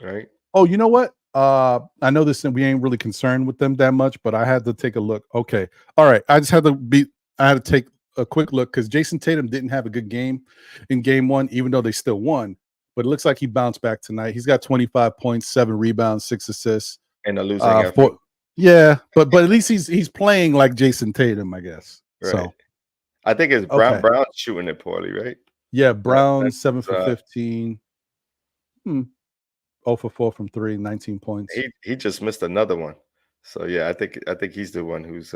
Right. Oh, you know what? I know this, and we ain't really concerned with them that much, but I had to take a look. Okay. All right. I had to take a quick look because Jason Tatum didn't have a good game in game one, even though they still won. But it looks like he bounced back tonight. He's got 25 points, 7 rebounds, 6 assists. And a losing effort. But at least he's playing like Jason Tatum, I guess. Right. So I think it's Brown. Brown's shooting it poorly, right? Yeah, Brown 7 for 15. 0 for 4 from 3, 19 points. He just missed another one. So yeah, I think he's the one who's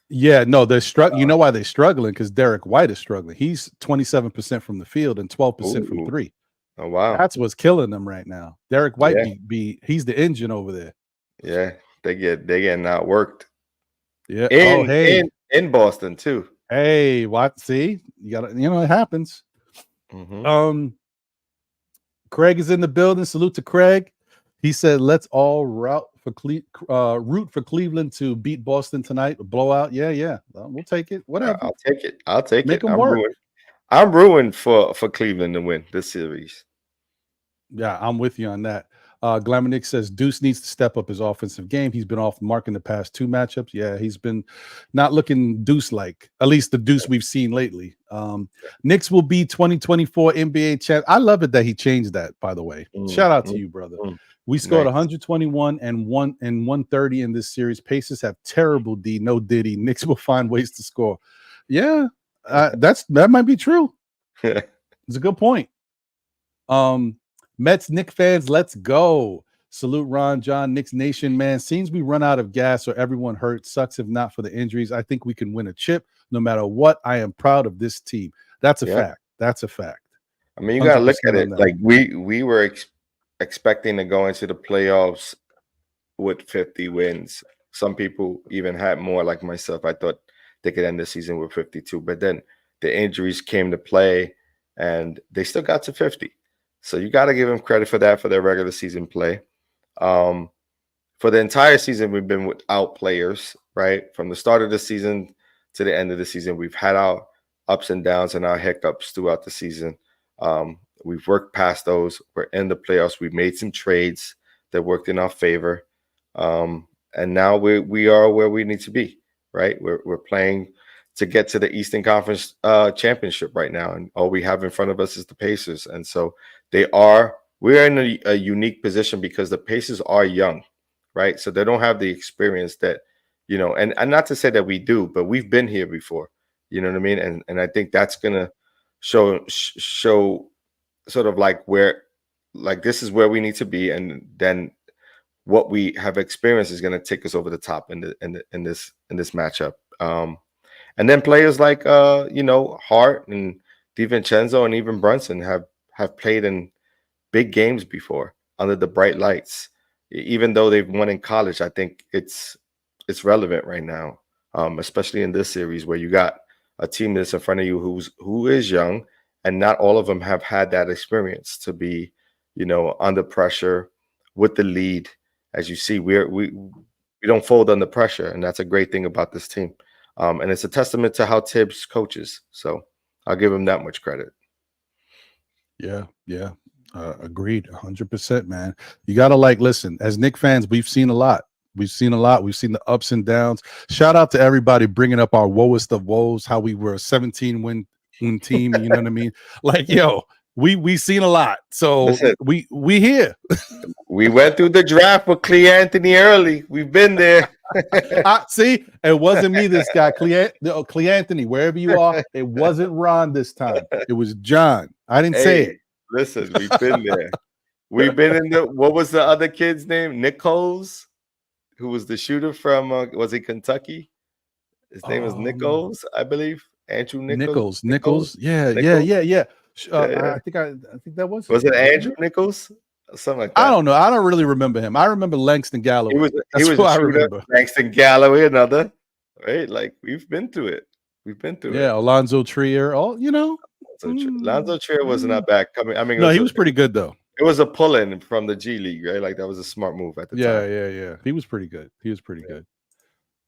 they're struggling. You know why they're struggling? Because Derek White is struggling. He's 27% from the field and 12% from 3. Oh wow. That's what's killing them right now. Derek White he's the engine over there. Yeah, they getting outworked. Yeah. Oh, hey. In Boston too. Hey, what? See, you got to, it happens. Mm-hmm. Craig is in the building. Salute to Craig. He said, "Let's all root for Cleveland to beat Boston tonight. A blowout. Yeah. We'll take it. Whatever. I'll take Make it. them work. I'm ruined for Cleveland to win this series. Yeah, I'm with you on that. Glamour Nick says Deuce needs to step up his offensive game. He's been off the mark in the past 2 matchups. Yeah, he's been not looking Deuce-like, at least the Deuce we've seen lately. Knicks will be 2024 NBA champ. I love it that he changed that, by the way. Shout out to you, brother. We scored 121 and 130 in this series. Pacers have terrible D, no Diddy. Knicks will find ways to score. Yeah, that might be true. It's a good point. Mets, Knicks fans, let's go. Salute Ron, John, Knicks Nation, man. Seems we run out of gas or everyone hurt. Sucks if not for the injuries. I think we can win a chip no matter what. I am proud of this team. That's a fact. That's a fact. I mean, you got to look at it. Like we were expecting to go into the playoffs with 50 wins. Some people even had more, like myself. I thought they could end the season with 52. But then the injuries came to play, and they still got to 50. So you got to give them credit for that, for their regular season play. For the entire season, we've been without players, right? From the start of the season to the end of the season, we've had our ups and downs and our hiccups throughout the season. We've worked past those. We're in the playoffs. We've made some trades that worked in our favor. And now we are where we need to be, right? We're playing to get to the Eastern Conference championship right now. And all we have in front of us is the Pacers. And so we're in a unique position because the Pacers are young, right? So they don't have the experience that, and not to say that we do, but we've been here before, you know what I mean? And I think that's going to show sort of like this is where we need to be. And then what we have experienced is going to take us over the top in this matchup. And then players like Hart and DiVincenzo and even Brunson have played in big games before under the bright lights. Even though they've won in college, I think it's relevant right now, especially in this series where you got a team that's in front of you who is young, and not all of them have had that experience to be, under pressure with the lead. As you see, we don't fold under pressure, and that's a great thing about this team. And it's a testament to how Tibbs coaches. So I'll give him that much credit. Yeah. Agreed. 100%, man. You got to listen, as Knicks fans, we've seen a lot. We've seen the ups and downs. Shout out to everybody bringing up our woest of woes, how we were a 17-win team. You know what I mean? We seen a lot. So listen, we here. We went through the draft with Cle Anthony early. We've been there. See, it wasn't me this guy. Cle Anthony, wherever you are, it wasn't Ron this time. It was John. I didn't say it. Listen, we've been there. We've been in what was the other kid's name? Nichols, who was the shooter from, was he Kentucky? His name was Nichols, I believe. Andrew Nichols. Nichols. Yeah. I think that was it Andrew Nichols? Something like that. I don't know. I don't really remember him. I remember Langston Galloway. He was I remember. Langston Galloway, another. Right? Like we've been through it. Yeah, Alonzo Trier. Alonzo Trier was not bad coming. I mean, he was pretty good though. It was a pull-in from the G League, right? Like that was a smart move at the time. Yeah. He was pretty good. Good.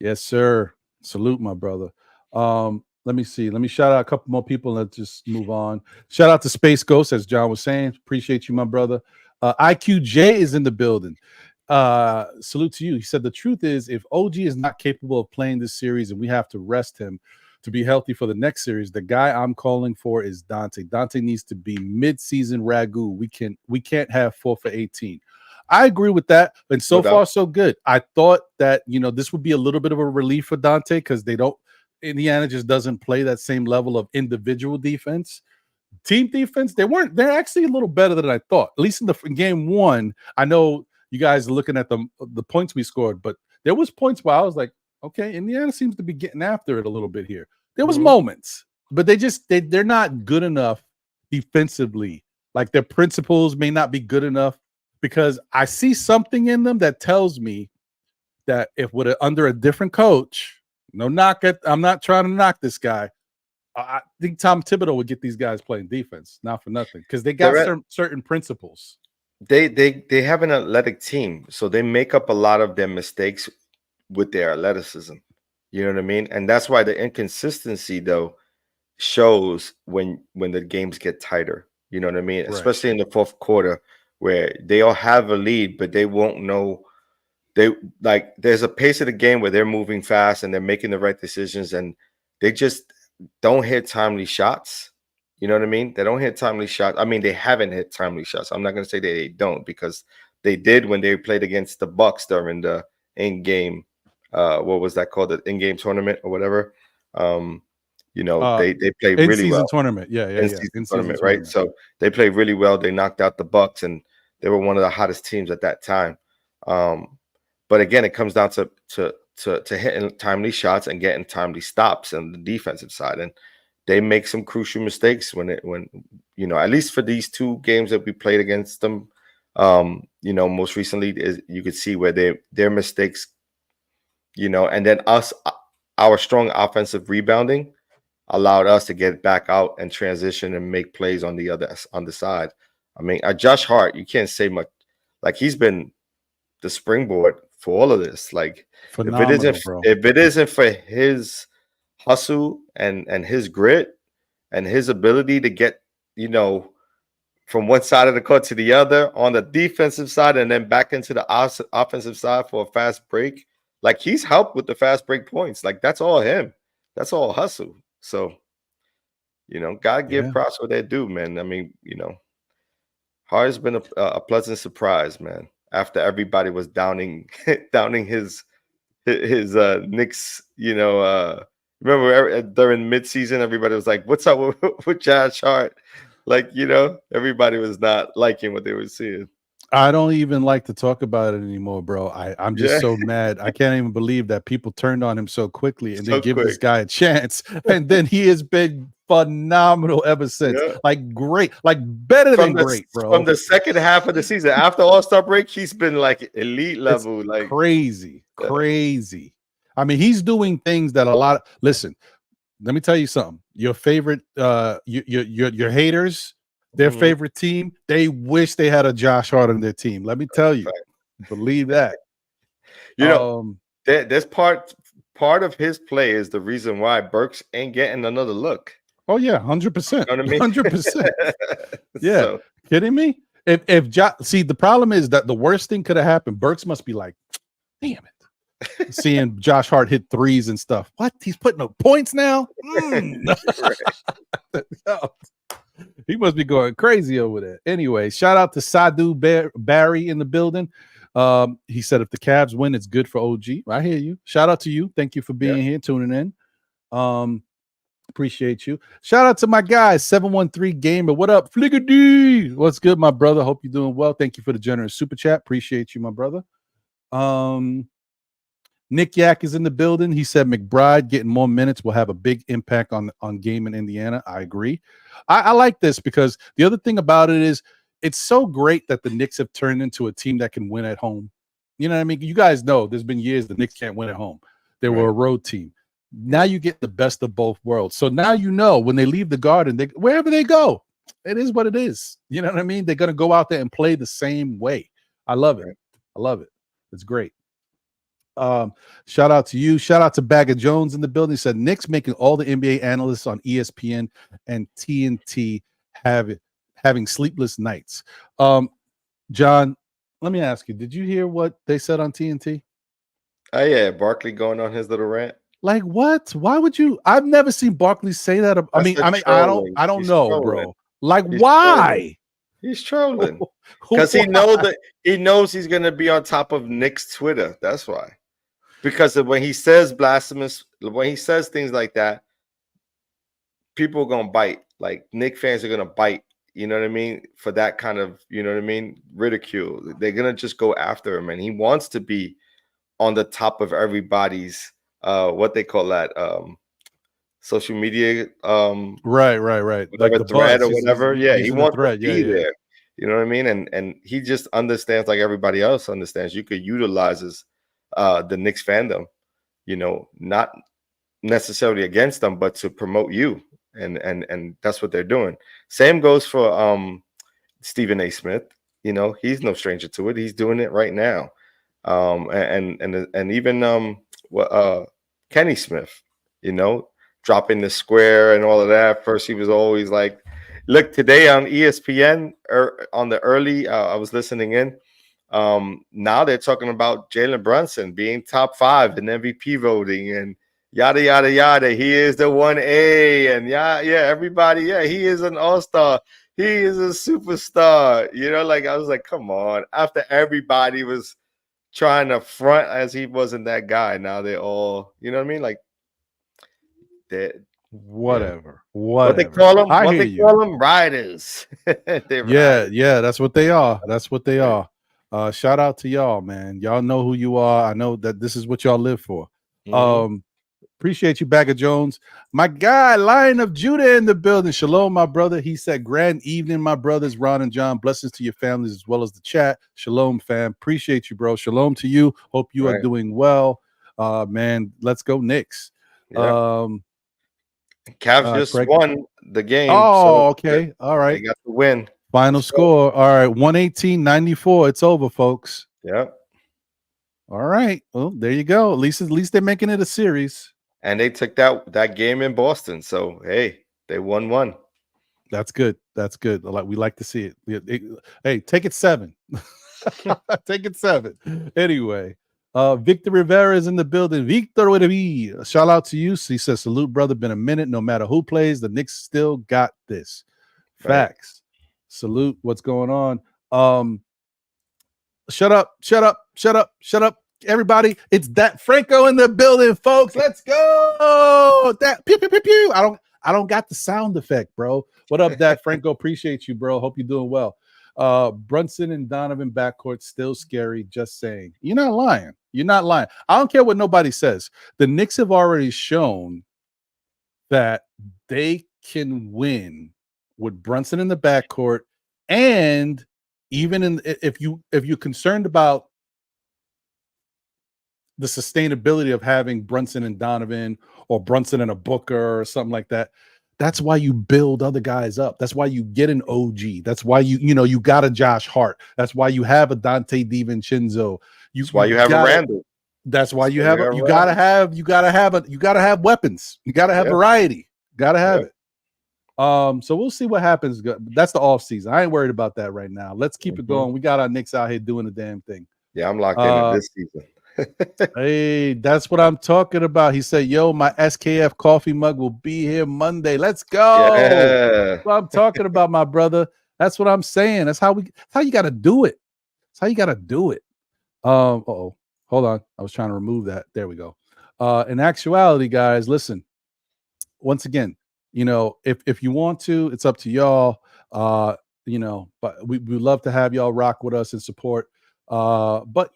Yes, sir. Salute, my brother. Let me see. Let me shout out a couple more people. Let's just move on. Shout out to Space Ghost, as John was saying. Appreciate you, my brother. IQJ is in the building. Salute to you. He said, the truth is, if OG is not capable of playing this series and we have to rest him to be healthy for the next series, the guy I'm calling for is Dante. Dante needs to be mid-season ragu. We can't have 4 for 18. I agree with that. And so far, so good. I thought that, this would be a little bit of a relief for Dante because Indiana just doesn't play that same level of individual defense. Team defense, they're actually a little better than I thought. At least in game 1, I know you guys are looking at the points we scored, but there was points where I was like, okay, Indiana seems to be getting after it a little bit here. There was moments, but they're not good enough defensively. Like their principles may not be good enough because I see something in them that tells me that if under a different coach, No knock it. I'm not trying to knock this guy. I think Tom Thibodeau would get these guys playing defense, not for nothing, because they got certain principles. They have an athletic team, so they make up a lot of their mistakes with their athleticism. You know what I mean? And that's why the inconsistency though shows when the games get tighter. You know what I mean? Right. Especially in the fourth quarter, where they all have a lead, but they won't know. There's a pace of the game where they're moving fast and they're making the right decisions, and they just don't hit timely shots. You know what I mean? They don't hit timely shots. I mean, they haven't hit timely shots. I'm not going to say they don't, because they did when they played against the Bucks during the in-game, what was that called? The in-game tournament or whatever. They played really in-season well. Tournament. Yeah. In-season tournament, right? So they played really well. They knocked out the Bucks, and they were one of the hottest teams at that time. But again, it comes down to hitting timely shots and getting timely stops on the defensive side, and they make some crucial mistakes when at least for these two games that we played against them, most recently, is you could see where their mistakes, and then our strong offensive rebounding allowed us to get back out and transition and make plays on the side. I mean, Josh Hart, you can't say much. Like, he's been the springboard for all of this. Like, if it isn't for his hustle and his grit and his ability to get, from one side of the court to the other on the defensive side and then back into the offensive side for a fast break, like, he's helped with the fast break points. Like, that's all him. That's all hustle. So, gotta give props what they do, man. I mean, Hart has been a pleasant surprise, man. After everybody was downing his Knicks, remember during midseason, everybody was like, "What's up with Josh Hart?" Like, everybody was not liking what they were seeing. I don't even like to talk about it anymore, bro. I'm just so mad. I can't even believe that people turned on him so quickly and then give this guy a chance. And then he has been phenomenal ever since. Yeah. Like, great, like better than great, bro. From the second half of the season, after All-Star break, he's been like elite level. It's like crazy. I mean, he's doing things that listen, let me tell you something. Your favorite, your haters, their favorite team, they wish they had a Josh Hart on their team. Let me tell you, believe that. There's part of his play is the reason why Burks ain't getting another look. Oh yeah, 100%. You know what I mean? 100%. Yeah, kidding me? See, the problem is that the worst thing could have happened. Burks must be like, damn it, seeing Josh Hart hit threes and stuff. What? He's putting up points now? He must be going crazy over there. Anyway, shout out to Sadu Barry in the building. He said if the Cavs win, it's good for OG. I hear you. Shout out to you. Thank you for being here, tuning in. Appreciate you. Shout out to my guys, 713 Gamer. What up, Fliggedy? What's good, my brother? Hope you're doing well. Thank you for the generous super chat. Appreciate you, my brother. Nick Yak is in the building. He said McBride getting more minutes will have a big impact on game in Indiana. I agree. I like this because the other thing about it is it's so great that the Knicks have turned into a team that can win at home. You know what I mean? You guys know there's been years the Knicks can't win at home. They were a road team. Now you get the best of both worlds. So now when they leave the Garden, wherever they go, it is what it is. You know what I mean? They're going to go out there and play the same way. I love it. I love it. It's great. Shout out to you. Shout out to Bagger Jones in the building. He said Knicks making all the NBA analysts on ESPN and TNT having sleepless nights. John, let me ask you, did you hear what they said on TNT? Oh yeah, Barkley going on his little rant. Like what? Why would you? I've never seen Barkley say that. I mean, I don't know, trolling, bro. Like, why? Trolling. He's trolling because he knows he's gonna be on top of Knicks Twitter. That's why. Because when he says blasphemous, when he says things like that, people are gonna bite. Like, Knicks fans are gonna bite. You know what I mean? For that kind of, ridicule. They're gonna just go after him, and he wants to be on the top of everybody's what they call that social media right like the thread or whatever. He wants to be there. You know what I mean? And he just understands, like everybody else understands, you could utilize the Knicks fandom, not necessarily against them, but to promote you, and that's what they're doing. Same goes for Stephen A. Smith. You know, he's no stranger to it. He's doing it right now. And even Kenny Smith, you know, dropping the square and all of that. First, he was always like, look, today on ESPN on the early, I was listening in. Now they're talking about Jalen Brunson being top 5 in MVP voting and yada yada yada. He is the 1A, and yeah, everybody, he is an all-star. He is a superstar. You know, like I was like, come on. After everybody was trying to front as he wasn't that guy, now they're all, you know what I mean? Like whatever. What they call them? What they call them? Riders. Yeah, that's what they are. That's what they are. Shout out to y'all, man. Y'all know who you are. I know that this is what y'all live for. Appreciate you, Bagger Jones. My guy, Lion of Judah in the building. Shalom, my brother. He said, grand evening, my brothers, Ron and John. Blessings to your families as well as the chat. Shalom, fam. Appreciate you, bro. Shalom to you. Hope you are doing well. Man, let's go Knicks. Yeah. Cavs just won the game. Oh, okay. All right. They got the win. Final score. All right. 118-94. It's over, folks. Yep. All right. Well, there you go. At least they're making it a series. And they took that game in Boston. So hey, they won one. That's good. That's good. We like to see it. Hey, take it 7. Take it 7. Anyway, Victor Rivera is in the building. Victor with a V. Shout out to you. So he says, salute, brother. Been a minute. No matter who plays, the Knicks still got this. Facts. Right. Salute. What's going on? Shut up. Everybody, it's that Franco in the building, folks. Let's go. That pew, pew, pew, pew. I don't got the sound effect, bro. What up, that Franco? Appreciate you, bro. Hope you're doing well. Brunson and Donovan backcourt still scary. Just saying. You're not lying. You're not lying. I don't care what nobody says. The Knicks have already shown that they can win with Brunson in the backcourt, and even if you're concerned about the sustainability of having Brunson and Donovan or Brunson and a Booker or something like that, that's why you build other guys up. That's why you get an OG. That's why you got a Josh Hart. That's why you have a Dante DiVincenzo. That's why you have a Randall. That's why you gotta have weapons. You gotta have variety. Gotta have it. So we'll see what happens. That's the off season. I ain't worried about that right now. Let's keep it going. We got our Knicks out here doing the damn thing. Yeah, I'm locked into this season. Hey, that's what I'm talking about. He said, yo, my SKF coffee mug will be here Monday. Let's go. Yeah. That's what I'm talking about, my brother. That's what I'm saying. That's how you got to do it. That's how you got to do it. Uh-oh. Hold on. I was trying to remove that. There we go. In actuality, guys, listen. Once again, if you want to, it's up to y'all. But we love to have y'all rock with us and support. But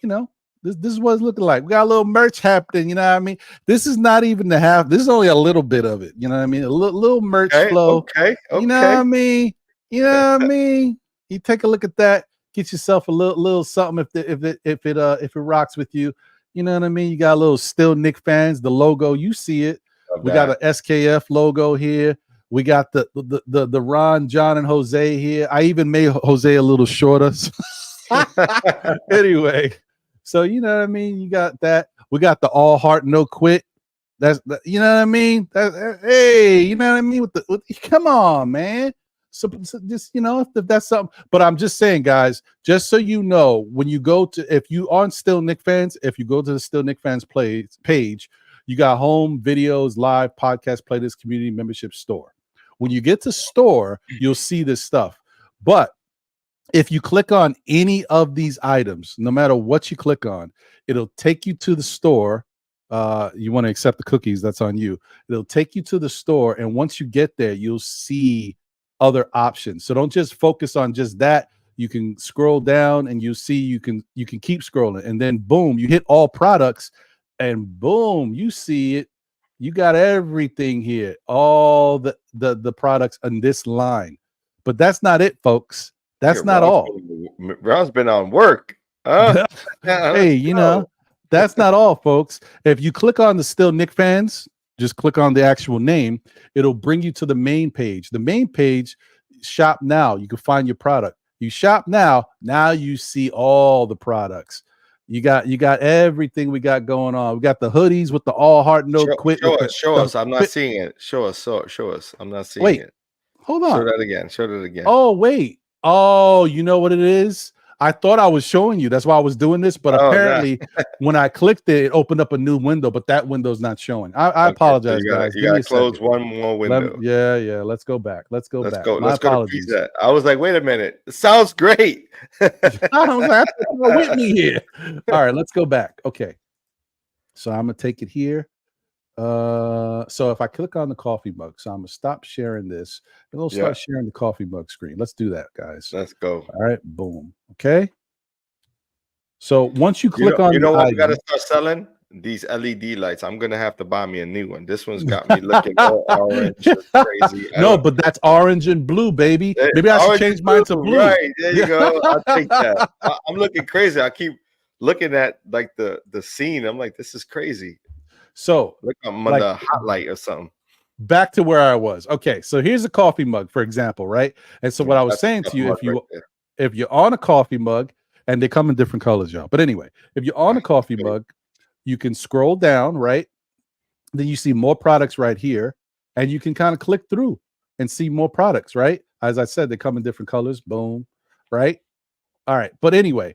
this is what it's looking like. We got a little merch happening, you know what I mean? This is not even the half. This is only a little bit of it, you know what I mean? A little merch flow. Okay. You know what I mean? You know what I mean? You take a look at that, get yourself a little something if it rocks with you. You know what I mean? You got a little Still Knick Fans, the logo, you see it. We got an SKF logo here. We got the Ron, John, and Jose here. I even made Jose a little shorter. Anyway. So you know what I mean? You got that. We got the all heart, no quit. That's you know what I mean? Hey, you know what I mean? Come on, man. So just if that's something. But I'm just saying, guys, just so you know, when you go to, if you aren't Still Knick Fans, if you go to the Still Knick Fans page, you got home, videos, live, podcast, playlist, community membership, store. When you get to store, you'll see this stuff. But if you click on any of these items, no matter what you click on, it'll take you to the store. You want to accept the cookies, that's on you. It'll take you to the store, and once you get there, you'll see other options. So don't just focus on just that. You can scroll down and you see you can keep scrolling, and then boom, you hit all products, and boom, you see it. You got everything here, all the products on this line. But that's not it, folks. That's not all. Ron's been on work. Hey, that's not all, folks. If you click on the Still Knick Fans just click on the actual name. It'll bring you to the main page. The main page, shop now. You can find your product. You shop now. Now you see all the products. You got everything we got going on. We got the hoodies with the all heart no quit. Show us. I'm not seeing it. Show us. I'm not seeing it. Hold on. Show that again. Oh, wait. Oh, you know what it is? I thought I was showing you. That's why I was doing this. But apparently, when I clicked it, it opened up a new window. But that window's not showing. I apologize, guys. You got to close one more window. Yeah. Let's go back. Let's go back. Let's go to preset. I was like, wait a minute. It sounds great. I was like, with me here. All right, let's go back. Okay. So I'm going to take it here. So if I click on the coffee mug, so I'm gonna stop sharing this and we'll start sharing the coffee mug screen. Let's do that, guys. Let's go. All right, boom. Okay. So once you click on, you know what I gotta start selling? These LED lights. I'm gonna have to buy me a new one. This one's got me looking all orange. Crazy. No, but that's orange and blue, baby. Maybe I should change mine to blue. Right there you go. I'll take that. I'm looking crazy. I keep looking at like the scene. I'm like, this is crazy. So look, I'm on the hot light or something. Back to where I was. Okay, so here's a coffee mug, for example, right? And so what I was saying to you, if you're on a coffee mug, and they come in different colors, y'all. But anyway, if you're on a coffee mug, you can scroll down, right? Then you see more products right here, and you can kind of click through and see more products, right? As I said, they come in different colors. Boom, right? All right. But anyway,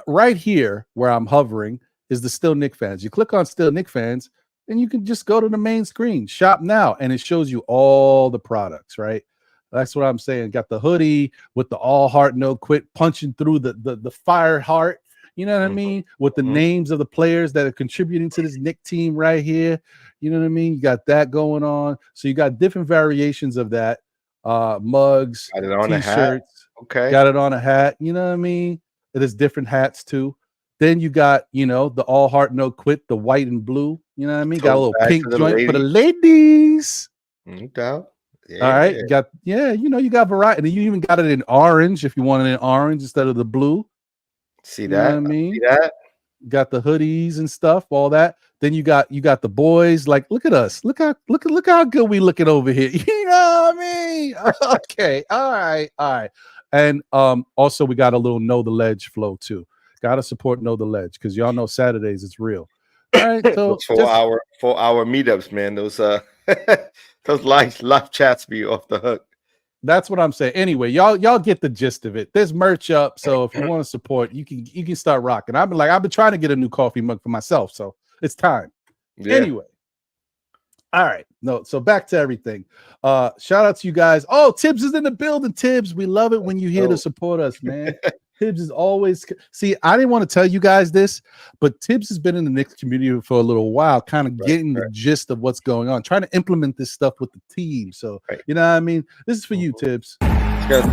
right here where I'm hovering is the Still Knick Fans. You click on Still Knick Fans, and you can just go to the main screen, shop now, and it shows you all the products, right? That's what I'm saying. Got the hoodie with the all heart no quit, punching through the fire heart. You know what I mean? With the names of the players that are contributing to this Knick team right here. You know what I mean? You got that going on. So you got different variations of that. Mugs, got it on t-shirts. A hat. Okay. Got it on a hat. You know what I mean? It is different hats too. Then you got, the all heart no quit, the white and blue. You know what I mean? Got a little pink joint for the ladies. No doubt. Yeah, all right. You got variety. And you even got it in orange if you want it in orange instead of the blue. See that? You know what I mean? See that? Got the hoodies and stuff, all that. Then you got the boys. Like, look at us. Look how good we looking over here. You know what I mean? Okay. All right. And also we got a little Know the Ledge flow too. Gotta support Know the Ledge because y'all know Saturdays it's real. All right, so 4-hour meetups, man. Those those live chats be off the hook. That's what I'm saying. Anyway, y'all get the gist of it. There's merch up, so if you want to support, you can start rocking. I've been trying to get a new coffee mug for myself, so it's time. Yeah. Anyway, all right. No, so back to everything. Shout out to you guys. Oh, Tibbs is in the building. Tibbs, we love it when you're here to support us, man. Tibbs is always I didn't want to tell you guys this, but Tibbs has been in the Knicks community for a little while, kind of getting the gist of what's going on, trying to implement this stuff with the team. So you know what I mean? This is for you, Tibbs. Good.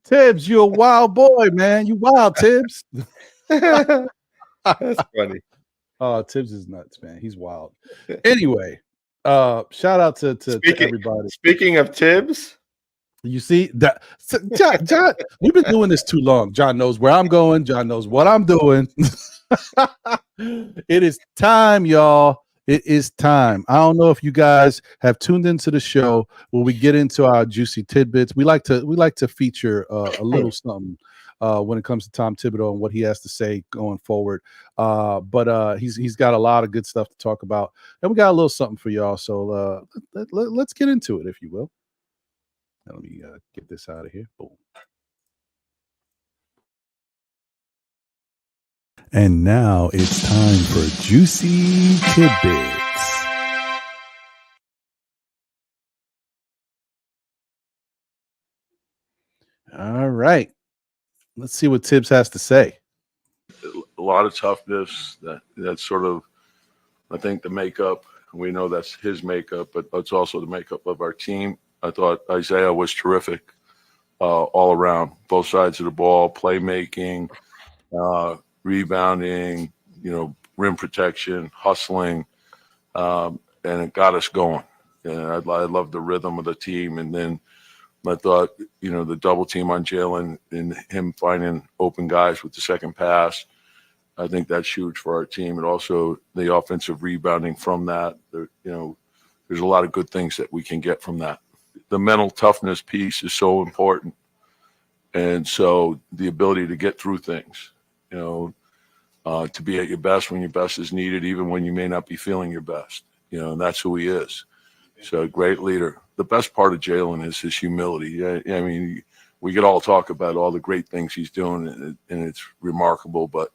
Tibbs, you're a wild boy, man. You wild, Tibbs. That's funny. Oh, Tibbs is nuts, man. He's wild. Anyway, shout out to everybody. Speaking of Tibbs, you see that John, we've been doing this too long. John knows where I'm going. John knows what I'm doing. It is time, y'all. It is time. I don't know if you guys have tuned into the show where we get into our juicy tidbits. We like to feature a little something when it comes to Tom Thibodeau and what he has to say going forward. But he's got a lot of good stuff to talk about, and we got a little something for y'all. So let's get into it, if you will. Let me get this out of here. Boom. And now it's time for Juicy Tidbits. All right. Let's see what Tibbs has to say. A lot of toughness. That's sort of, I think, the makeup. We know that's his makeup, but that's also the makeup of our team. I thought Isaiah was terrific all around, both sides of the ball, playmaking, rebounding, rim protection, hustling, and it got us going. And I love the rhythm of the team. And then I thought, the double team on Jalen and him finding open guys with the second pass, I think that's huge for our team. And also the offensive rebounding from that. There's a lot of good things that we can get from that. The mental toughness piece is so important. And so the ability to get through things, to be at your best when your best is needed, even when you may not be feeling your best, and that's who he is. So a great leader. The best part of Jalen is his humility. I mean, we could all talk about all the great things he's doing, and it's remarkable, but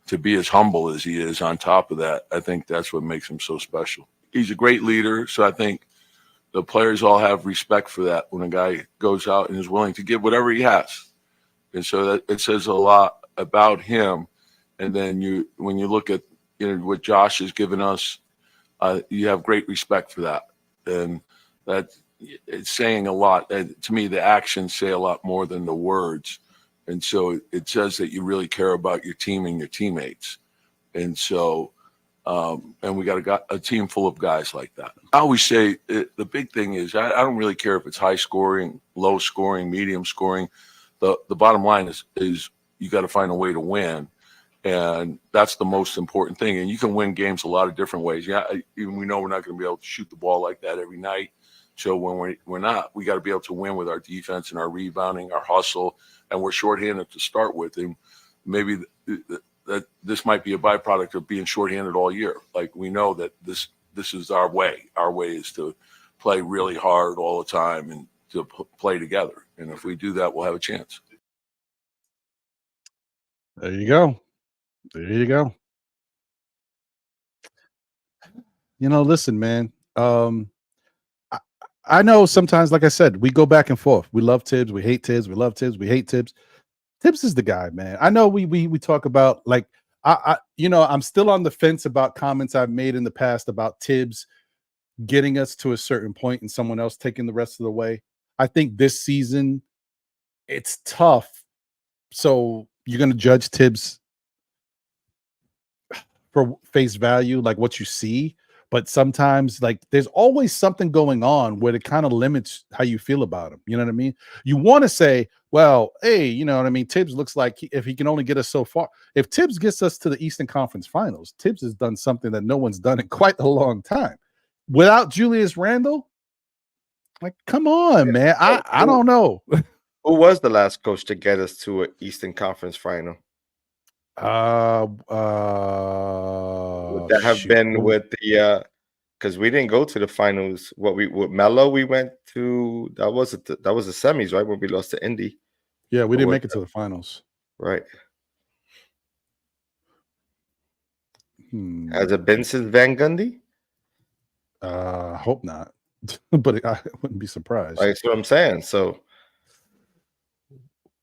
to be as humble as he is on top of that, I think that's what makes him so special. He's a great leader, so I think the players all have respect for that when a guy goes out and is willing to give whatever he has. And so that it says a lot about him. And then when you look at what Josh has given us, you have great respect for that. And that it's saying a lot. To me, the actions say a lot more than the words. And so it says that you really care about your team and your teammates. And so, and we got a team full of guys like that. I always say the big thing is I don't really care if it's high scoring, low scoring, medium scoring. The bottom line is you got to find a way to win. And that's the most important thing. And you can win games a lot of different ways. Yeah, even we know we're not going to be able to shoot the ball like that every night. So when we're not, we got to be able to win with our defense and our rebounding, our hustle, and we're shorthanded to start with. And maybe that this might be a byproduct of being shorthanded all year. Like we know that this is our way. Our way is to play really hard all the time and to play together. And if we do that, we'll have a chance. There you go. There you go. Listen, man. I know sometimes, like I said, we go back and forth. We love Tibbs. We hate Tibbs. We love Tibbs. We hate Tibbs. Tibbs is the guy, man. I know we talk about like I'm still on the fence about comments I've made in the past about Tibbs getting us to a certain point and someone else taking the rest of the way. I think this season it's tough. So you're going to judge Tibbs for face value, like what you see. But sometimes, like, there's always something going on where it kind of limits how you feel about him. You know what I mean? You want to say, well, hey, you know what I mean? Tibbs looks like if he can only get us so far. If Tibbs gets us to the Eastern Conference Finals, Tibbs has done something that no one's done in quite a long time. Without Julius Randle, like, come on, man. I don't know. Who was the last coach to get us to an Eastern Conference Final? Would that have been with the because we didn't go to the finals. With Melo, we went to that was the semis, right? When we lost to Indy. Yeah, we didn't make it to the finals. Right. Has it been since Van Gundy? Hope not. But I wouldn't be surprised. That's what I'm saying. So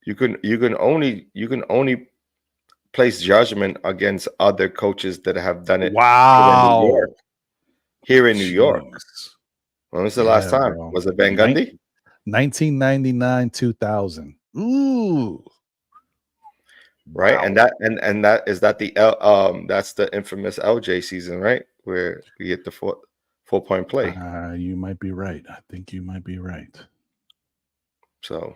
you can only place judgment against other coaches that have done it. Wow. Here in New York. When was the last time? Bro. Was it Van Gundy? 1999, 2000. Ooh. Right. Wow. And that is that the that's the infamous LJ season, right? Where we get the 4-point play. You might be right. I think you might be right. So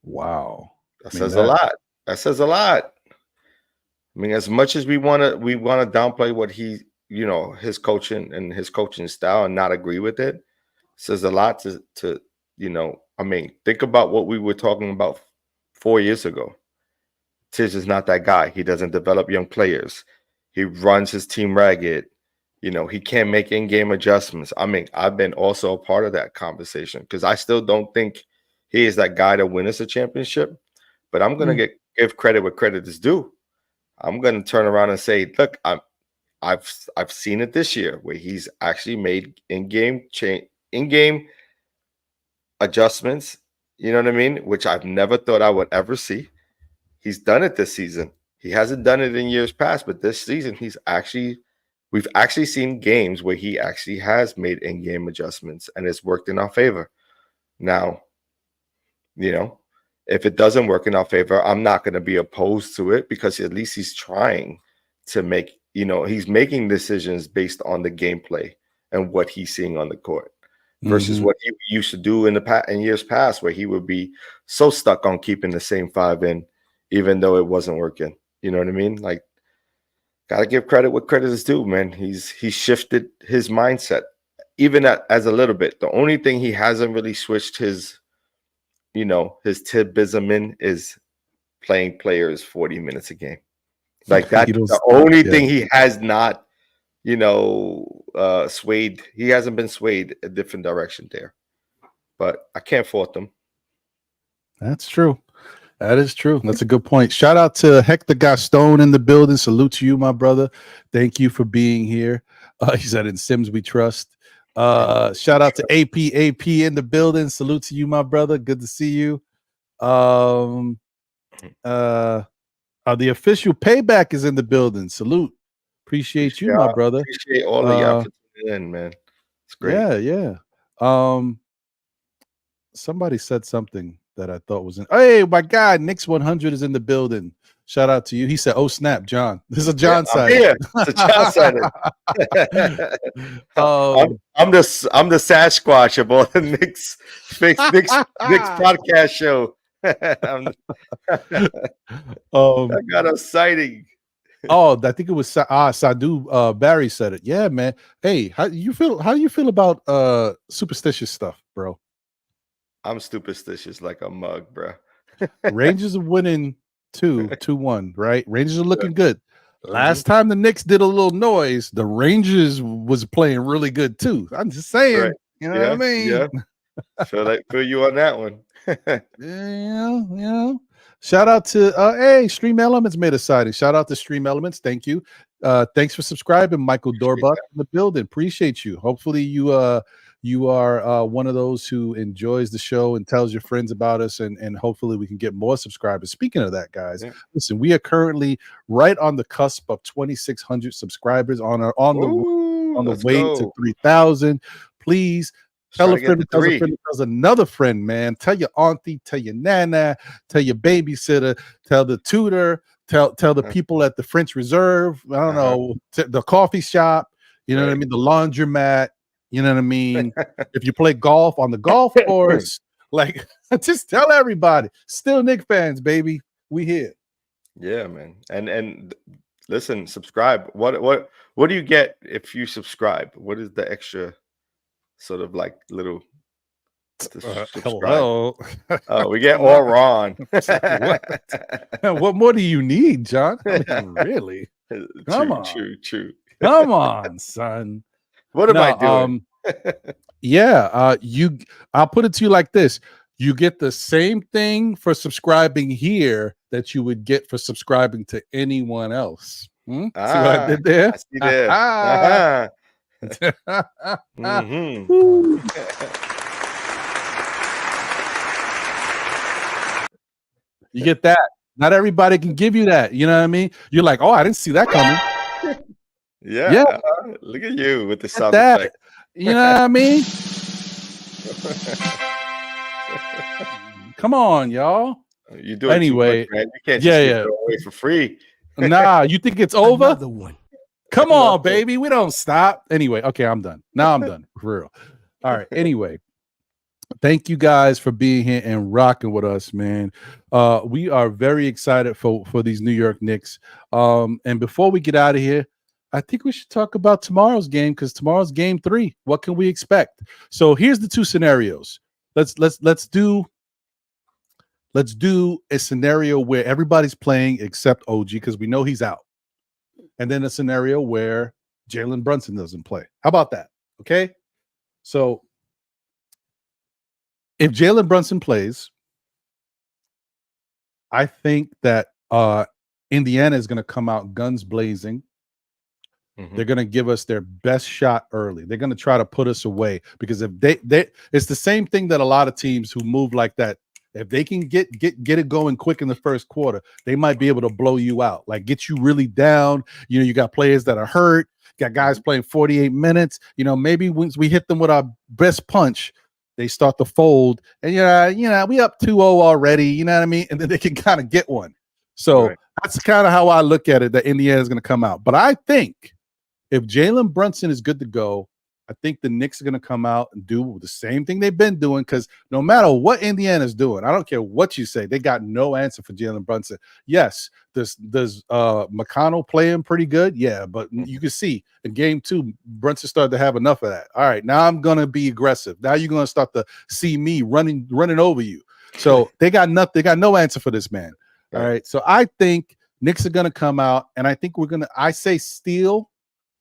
wow. That says a lot. That says a lot. I mean, as much as we want to downplay what he, his coaching and his coaching style and not agree with it, says a lot to I mean, think about what we were talking about 4 years ago. Tibbs is not that guy. He doesn't develop young players. He runs his team ragged. He can't make in-game adjustments. I mean, I've been also a part of that conversation because I still don't think he is that guy to win us a championship. But I'm going to give credit where credit is due. I'm going to turn around and say, look, I've seen it this year where he's actually made in-game adjustments. You know what I mean? Which I've never thought I would ever see. He's done it this season. He hasn't done it in years past, but this season we've we've actually seen games where he actually has made in-game adjustments and it's worked in our favor. Now, you know, if it doesn't work in our favor, I'm not going to be opposed to it because at least he's trying to make, you know, he's making decisions based on the gameplay and what he's seeing on the court versus what he used to do in years past, where he would be so stuck on keeping the same 5 in, even though it wasn't working. You know what I mean? Like, gotta give credit what credit is due, man. He's shifted his mindset, even as a little bit. The only thing he hasn't really switched his, you know, his tibism in is playing players 40 minutes a game. Like that's the only thing he has not, you know, swayed. He hasn't been swayed a different direction there. But I can't fault him. That's true. That is true. That's a good point. Shout out to Hector Gaston in the building. Salute to you, my brother. Thank you for being here. He said, in Sims we trust. Shout out to AP in the building. Salute to you, my brother. Good to see you. The official payback is in the building. Salute. Appreciate you, my brother. Appreciate all of y'all for tuning in, man. It's great. Yeah. Somebody said something that I thought was hey, my guy, Knicks 100 is in the building. Shout out to you. He said, "Oh snap, John." This is a John side. Yeah, it's a John side. I'm the Sasquatch of all the Knicks podcast show. I got a sighting. I think it was Sadu Barry said it. Yeah, man. Hey, how do you feel about superstitious stuff, bro? I'm superstitious like a mug, bro. Rangers are winning 2-1, right? Rangers are looking good. Last time the Knicks did a little noise, the Rangers was playing really good too. I'm just saying, right. You know what I mean? Yeah. Feel you on that one. Yeah. Shout out to Stream Elements made a sighting. Shout out to Stream Elements. Thank you. Thanks for subscribing, Michael Dorbuck in the building. Appreciate you. Hopefully you are one of those who enjoys the show and tells your friends about us, and hopefully we can get more subscribers. Speaking of that, guys, listen, we are currently right on the cusp of 2,600 subscribers on the way to 3,000. Please tell a friend, tells another friend, man. Tell your auntie, tell your nana, tell your babysitter, tell the tutor, tell the people at the French Reserve. I don't know, the coffee shop. You know what I mean? The laundromat. You know what I mean? If you play golf on the golf course, like, just tell everybody. Still Knicks fans, baby. We here. Yeah, man. And listen, subscribe. What do you get if you subscribe? What is the extra sort of like little hello? Oh, we get all wrong. What more do you need, John? I mean, really? True. Come on, son. What am I doing? I'll put it to you like this. You get the same thing for subscribing here that you would get for subscribing to anyone else. See what I did there? I see there. You get that. Not everybody can give you that. You know what I mean? You're like, oh, I didn't see that coming. Yeah. Look at you with the sound effect. You know what I mean? Come on, y'all. You do it anyway. Too much, man. You can't just give it away for free. Nah, you think it's over? Another one. Come on, baby. We don't stop. Anyway, okay, I'm done. Now I'm done. For real. All right. Anyway, thank you guys for being here and rocking with us, man. We are very excited for these New York Knicks. And before we get out of here, I think we should talk about tomorrow's game, because tomorrow's game 3. What can we expect? So here's the 2 scenarios. Let's do a scenario where everybody's playing except OG, because we know he's out. And then a scenario where Jalen Brunson doesn't play. How about that? Okay. So if Jalen Brunson plays, I think that Indiana is going to come out guns blazing. They're going to give us their best shot early. They're going to try to put us away, because if they it's the same thing that a lot of teams who move like that If they can get it going quick in the first quarter, they might be able to blow you out, like get you really down. You know, you got players that are hurt, got guys playing 48 minutes. You know, maybe once we hit them with our best punch, they start to fold, and we up 2-0 already. You know what I mean? And then they can kind of get one. So that's kind of how I look at it. That Indiana is going to come out, but I think if Jalen Brunson is good to go, I think the Knicks are going to come out and do the same thing they've been doing, because no matter what Indiana's doing, I don't care what you say, they got no answer for Jalen Brunson. Yes, does McConnell playing pretty good? Yeah, but you can see in game 2, Brunson started to have enough of that. All right, now I'm going to be aggressive. Now you're going to start to see me running over you. So they got nothing. They got no answer for this man. All right, so I think Knicks are going to come out, and I think I say steal,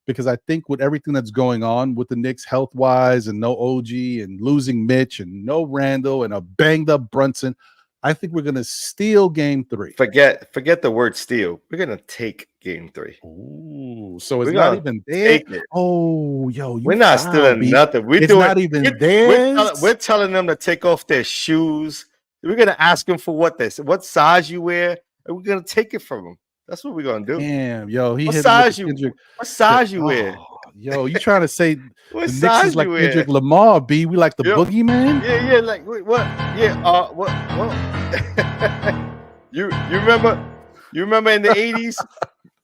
because I think with everything that's going on with the Knicks health-wise and no OG and losing Mitch and no Randall and a banged-up Brunson, I think we're going to steal game 3. Forget the word steal. We're going to take game 3. Ooh, so it's not even there? Oh, yo, we're not stealing nothing. It's not even there. We're telling them to take off their shoes. We're going to ask them for what size you wear, and we're going to take it from them. That's what we're gonna do. Damn, yo, what size you wear? Yo, you trying to say what the size Knicks is like you Kendrick wear? Lamar? B, we like the boogeyman? Yeah, like what? Yeah, what? you remember in the 80s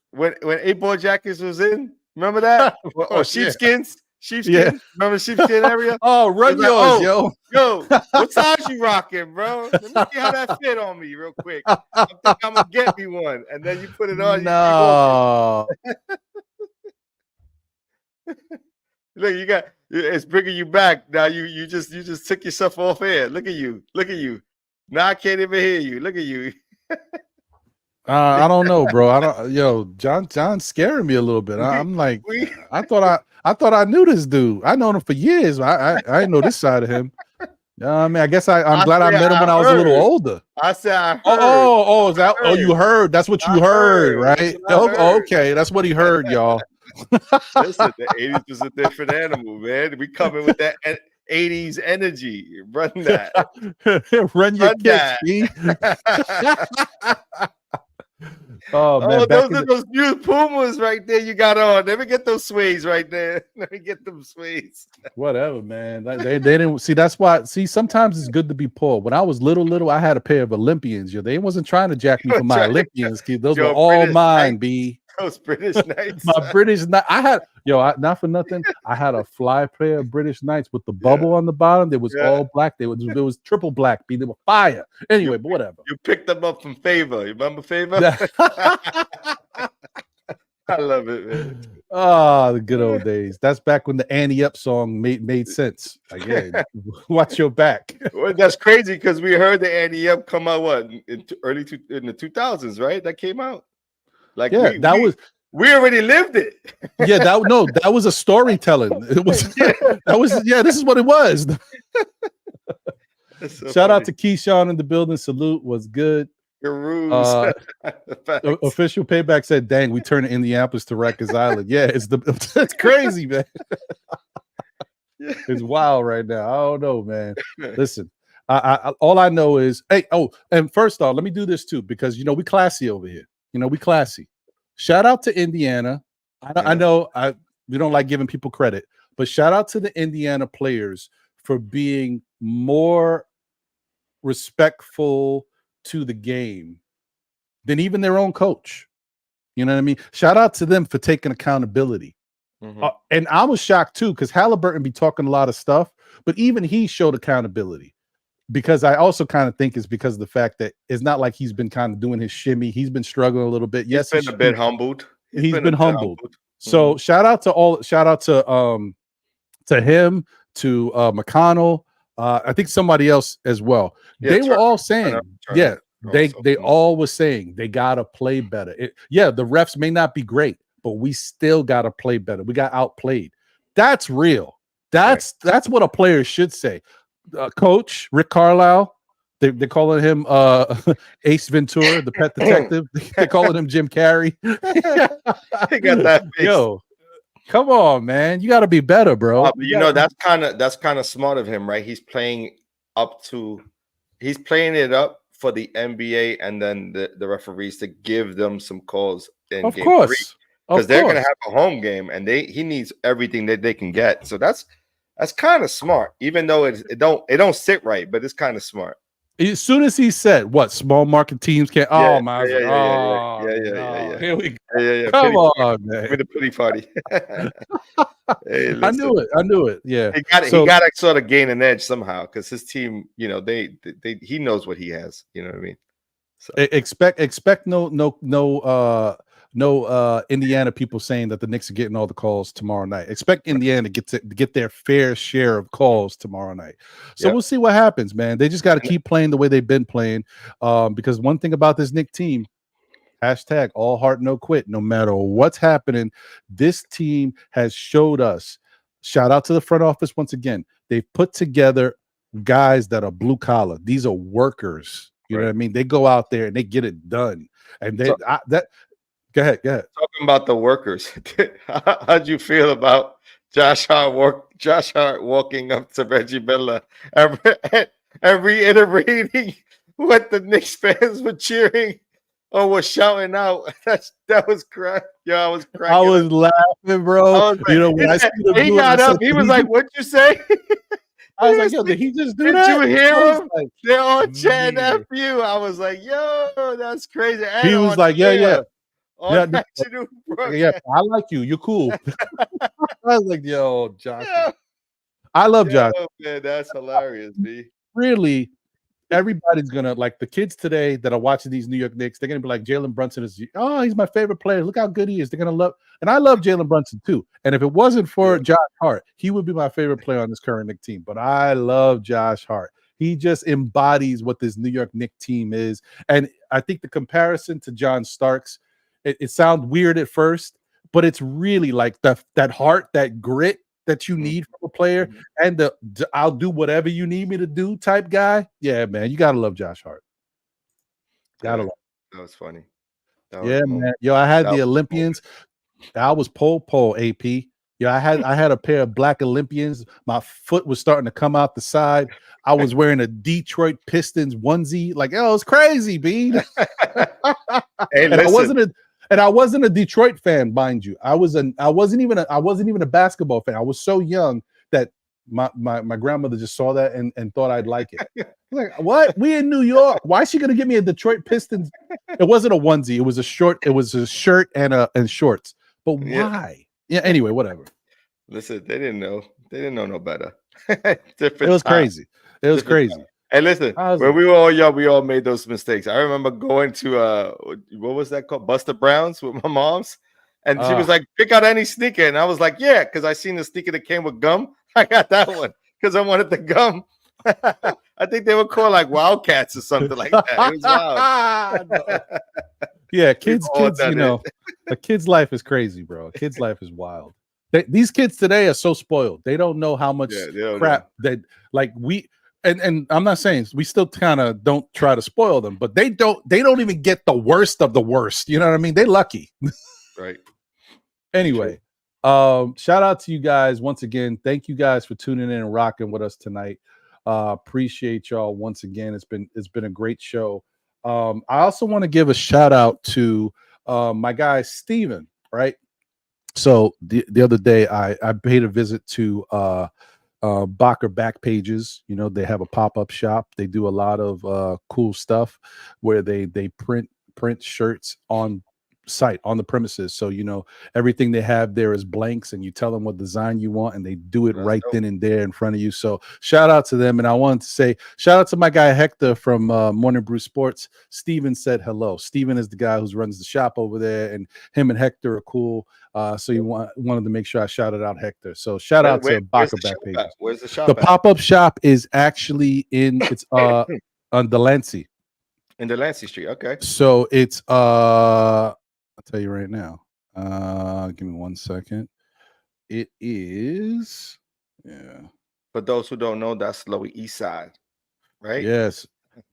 when 8-ball jackets was in? Remember that? Or sheepskins? Sheepskin? Yeah. Remember sheepskin area? Oh, run yours, yo. Yo, what size you rocking, bro? Let me see how that fit on me real quick. I think I'm gonna get me one, and then you put it on. No. Look, it's bringing you back now. You just took yourself off air. Look at you. Now I can't even hear you. Look at you. I don't know, bro. John's scaring me a little bit. I'm like, I thought I knew this dude. I known him for years. I didn't know this side of him. I mean, I guess I'm glad I met him when I was a little older. I said I heard. Is that? Oh, you heard? That's what you heard, right? Okay, that's what he heard, y'all. Listen, the 80s was a different animal, man. We coming with that 80s energy. Run that. Run your kicks, B. Oh man, those new Pumas right there you got on. Let me get those suedes right there. Let me get them suedes. Whatever, man. They didn't see. That's why. See, sometimes it's good to be poor. When I was little, I had a pair of Olympians. They wasn't trying to jack me for my Olympians. Those were all British mine, B. Those British Knights. My British Knights. I had not for nothing. I had a fly pair of British Knights with the bubble on the bottom. They was all black. There was triple black. B. They were fire. Anyway, but whatever. You picked them up from Favor. You remember Favor? I love it, man. Oh, the good old days. That's back when the Annie Up song made sense. Again, watch your back. Well, that's crazy because we heard the Annie Up come out in the 2000s, right? That came out. Like we already lived it. That was a storytelling. It was this is what it was. Shout out to Keyshawn in the building. Salute was good. Official Payback said, "Dang, we turned Indianapolis to Rikers Island." Yeah, it's crazy, man. It's wild right now. I don't know, man. Listen, I all I know is, hey, and first off, let me do this too, because we classy over here. We classy. Shout out to Indiana. I know we don't like giving people credit, but shout out to the Indiana players for being more respectful to the game than even their own coach. You know what I mean? Shout out to them for taking accountability. Mm-hmm. And I was shocked too, because Halliburton be talking a lot of stuff, but even he showed accountability. Because I also kind of think it's because of the fact that it's not like he's been kind of doing his shimmy. He's been struggling a little bit. Yes, he's been a bit humbled. He's been humbled. So shout out to him, to McConnell. I think somebody else as well. Yeah, they were all saying, they all were saying they gotta play better. The refs may not be great, but we still gotta play better. We got outplayed. That's real. That's what a player should say. Coach Rick Carlisle, they're calling him Ace Ventura, the pet detective. They're calling him Jim Carrey. He got that face. Yo, come on, man, you got to be better, bro. That's kind of smart of him, right? He's playing up to he's playing it up for the NBA and then the referees to give them some calls in Of game course. 3 because they're going to have a home game and he needs everything that they can get. So that's kind of smart, even though it don't sit right, but it's kind of smart. As soon as he said, "What small market teams can't?" Yeah, Oh my! yeah. Here we go. Yeah. Come on, man. With the pity party. Hey, I knew it. Yeah. He got to sort of gain an edge somehow because his team, you know, he knows what he has. You know what I mean? So. Expect no Indiana people saying that the Knicks are getting all the calls tomorrow night. Expect Indiana to get their fair share of calls tomorrow night. So we'll see what happens, man. They just got to keep playing the way they've been playing. Because one thing about this Knicks team, hashtag all heart no quit. No matter what's happening, this team has showed us. Shout out to the front office once again. They've put together guys that are blue collar. These are workers. You know what I mean? They go out there and they get it done. And Go ahead. Talking about the workers, how'd you feel about Josh Hart walking up to Reggie Miller and reiterating what the Knicks fans were cheering or were shouting out? That was crap. I was crying. I was laughing, bro. When I see the he got up, he was like, "What'd you say?" I was like, yo, did he just do that? Did you hear him? Like, they're all chanting F you. I was like, yo, that's crazy. And he was like, yeah. I like you. You're cool. I was like, yo, Josh. Yeah. I love Josh. Man, that's hilarious, B. Really, everybody's gonna like the kids today that are watching these New York Knicks. They're gonna be like, Jalen Brunson is he's my favorite player. Look how good he is. They're gonna love, and I love Jalen Brunson too. And if it wasn't for Josh Hart, he would be my favorite player on this current Knicks team. But I love Josh Hart. He just embodies what this New York Knicks team is. And I think the comparison to John Starks, it sounds weird at first, but it's really like that heart, that grit that you need from a player, and the I'll do whatever you need me to do type guy. Yeah, man, you gotta love Josh Hart. Gotta love. That was funny. Man. Yo, I had the Olympians. I was pole AP. Yeah, I had a pair of black Olympians. My foot was starting to come out the side. I was wearing a Detroit Pistons onesie. Like, it's crazy, B. Hey, and I wasn't a Detroit fan, mind you. I wasn't even a basketball fan. I was so young that my grandmother just saw that and thought I'd like it. Like, what? We in New York. Why is she gonna give me a Detroit Pistons? It wasn't a onesie. It was a short. It was a shirt and shorts. But why? Yeah. Anyway, whatever. Listen, they didn't know. They didn't know no better. It was crazy. It was crazy. And listen, when we were all young, we all made those mistakes. I remember going to what was that called? Buster Brown's with my mom's, and she was like, "Pick out any sneaker," and I was like, "Yeah," because I seen the sneaker that came with gum. I got that one because I wanted the gum. I think they were called like Wildcats or something like that. It was wild. Yeah, kids, a kid's life is crazy, bro. A kid's life is wild. These kids today are so spoiled. They don't know how much crap that like we. And I'm not saying we still kind of don't try to spoil them, but they don't even get the worst of the worst. You know what I mean? They're lucky. Right. Anyway, shout out to you guys once again. Thank you guys for tuning in and rocking with us tonight. Appreciate y'all once again. It's been a great show. I also want to give a shout out to my guy Steven, right? So the other day I paid a visit to Bacher Back Pages. You know, they have a pop-up shop. They do a lot of cool stuff where they print shirts on site on the premises. So, you know, everything they have there is blanks and you tell them what design you want and they do it right then and there in front of you. So shout out to them. And I wanted to say shout out to my guy Hector from Morning Brew Sports. Steven said hello. Steven is the guy who runs the shop over there, and him and Hector are cool. So you wanted to make sure I shouted out Hector. So shout out to Bacher Back Pages. Where's the shop? The pop-up shop is actually it's on Delancey. In Delancey Street, okay. So it's I'll tell you right now. Give me 1 second. It is For those who don't know, that's Lower East Side, right? Yes,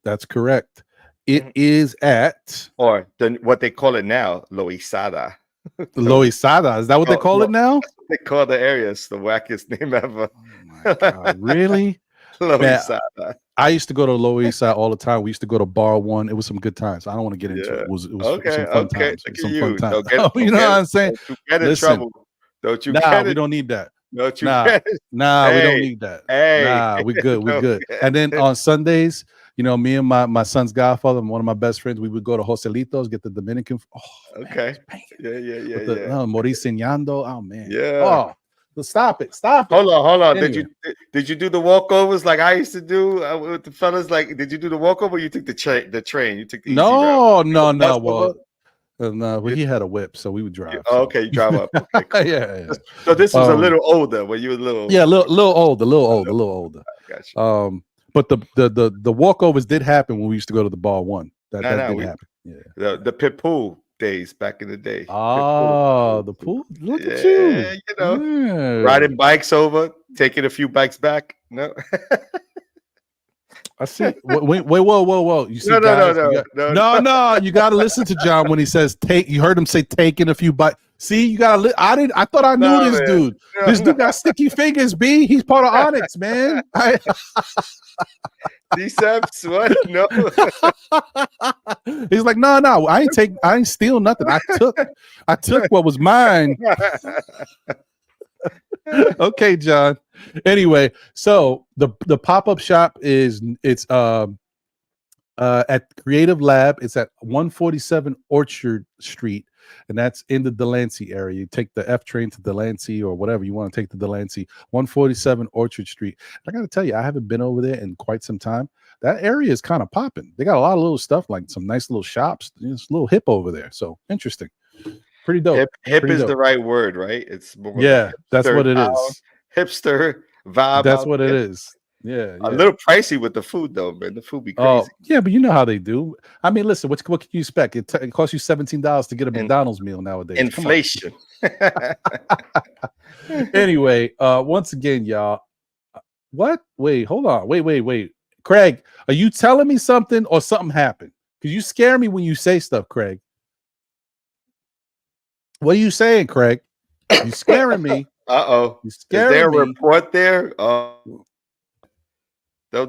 that's correct. It is at or what they call it now, Loisada. Loisada. Is that what they call it now? They call the areas the wackest name ever. Oh my God, really? Lower Man, East Side. I used to go to the Lower East Side all the time. We used to go to Bar One. It was some good times. I don't want to get into it. It was Okay, some fun okay. times. Look at Some you. fun times. Don't You know what I'm saying? Don't you get in Listen, trouble. Don't you nah, get we it? don't need that. Don't you Nah, get it? nah, we don't Hey, need that. hey. Nah, we good. We Don't good. get And then it. on Sundays, you know, me and my son's godfather, one of my best friends, we would go to Joselitos, get the Dominican. Oh, man, Okay. it's banging. Yeah. With the Maurice Iñando. Oh man. Yeah. Oh, well, stop it. Stop it. Hold on. Anyway. Did you do the walkovers like I used to do with the fellas? Like, did you do the walkover? Or you took the train. You took the easy route. No. Bus Well, over? no, well, he had a whip, so we would drive. Oh, so. okay, you drive up. Okay, cool. yeah. So this was a little older when you were little. Yeah, a little older. Gotcha. But the walkovers did happen when we used to go to the Bar One. That did happen. Yeah. The pit pool days back in the day. Oh, the pool. Look at Yeah, you. you know, Yeah. riding bikes over, taking a few bikes back. No. I see. Wait, whoa. You see, No. No. You got to listen to John when he says take. You heard him say taking a few bites. See, you got to. I thought I knew this dude. This dude got sticky fingers. B. He's part of Onyx, man. Decepts, what? No. He's like, no. I ain't steal nothing. I took what was mine. Okay, John. Anyway, so the pop-up shop it's at Creative Lab. It's at 147 Orchard Street, and that's in the Delancey area. You take the F train to Delancey or whatever you want to take to Delancey. 147 Orchard Street. I got to tell you, I haven't been over there in quite some time. That area is kind of popping. They got a lot of little stuff, like some nice little shops. It's a little hip over there. So interesting. Pretty dope. Hip Pretty is dope. the right word, right? It's more that's what it is. Hipster vibe. That's what it is. Yeah. A little pricey with the food though, man. The food be crazy. Oh, yeah, but you know how they do. I mean, listen, what can you expect? It costs you $17 to get a McDonald's meal nowadays. Inflation. Anyway, once again, y'all. What? Wait, hold on. Wait. Craig, are you telling me something or something happened? Because you scare me when you say stuff, Craig. What are you saying, Craig? You scaring me. Uh-oh. You Is scaring there a me. report there? Don't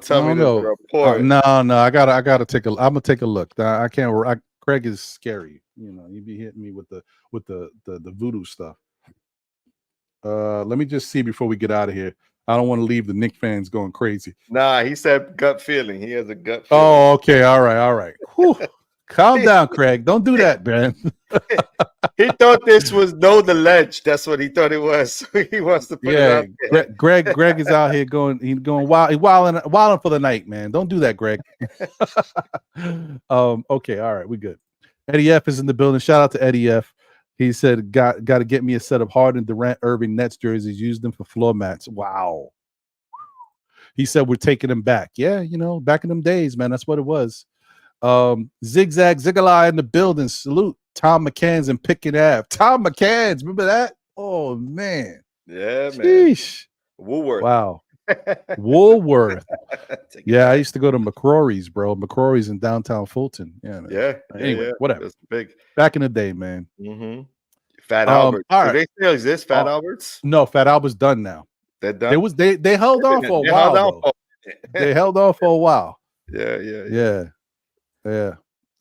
tell me there's a report. No. I gotta take a. I'm gonna take a look. I can't. Craig is scary. You know, you be hitting me with the voodoo stuff. Let me just see before we get out of here. I don't want to leave the Knicks fans going crazy. Nah, he said gut feeling. He has a gut feeling. Oh, okay. All right. Whew. Calm down, Craig. Don't do that, man. He thought this was Know the Ledge. That's what he thought it was. So he wants to put it out there. Greg is out here going wild. He's wilding for the night, man. Don't do that, Greg. Okay, all right, we good. Eddie F is in the building. Shout out to Eddie F. He said, got to get me a set of Harden, Durant, Irving Nets jerseys. Use them for floor mats. Wow. He said we're taking them back. Yeah, you know, back in them days, man. That's what it was. Zigzag Ziggalai in the building. Salute Tom McCann's and Pickett Ave. Tom McCann's, remember that? Oh man. Yeah, man. Sheesh. Woolworth. Wow. Woolworth. Yeah, I used to go to McCrory's, bro. McCrory's in downtown Fulton. Yeah, man. Yeah. Anyway, whatever. That's big. Back in the day, man. Mm-hmm. Fat Alberts. All Do right. they still exist, Fat Alberts? No, Fat Albert's done now. They're done. They held on for a while. They held on for a while. Yeah.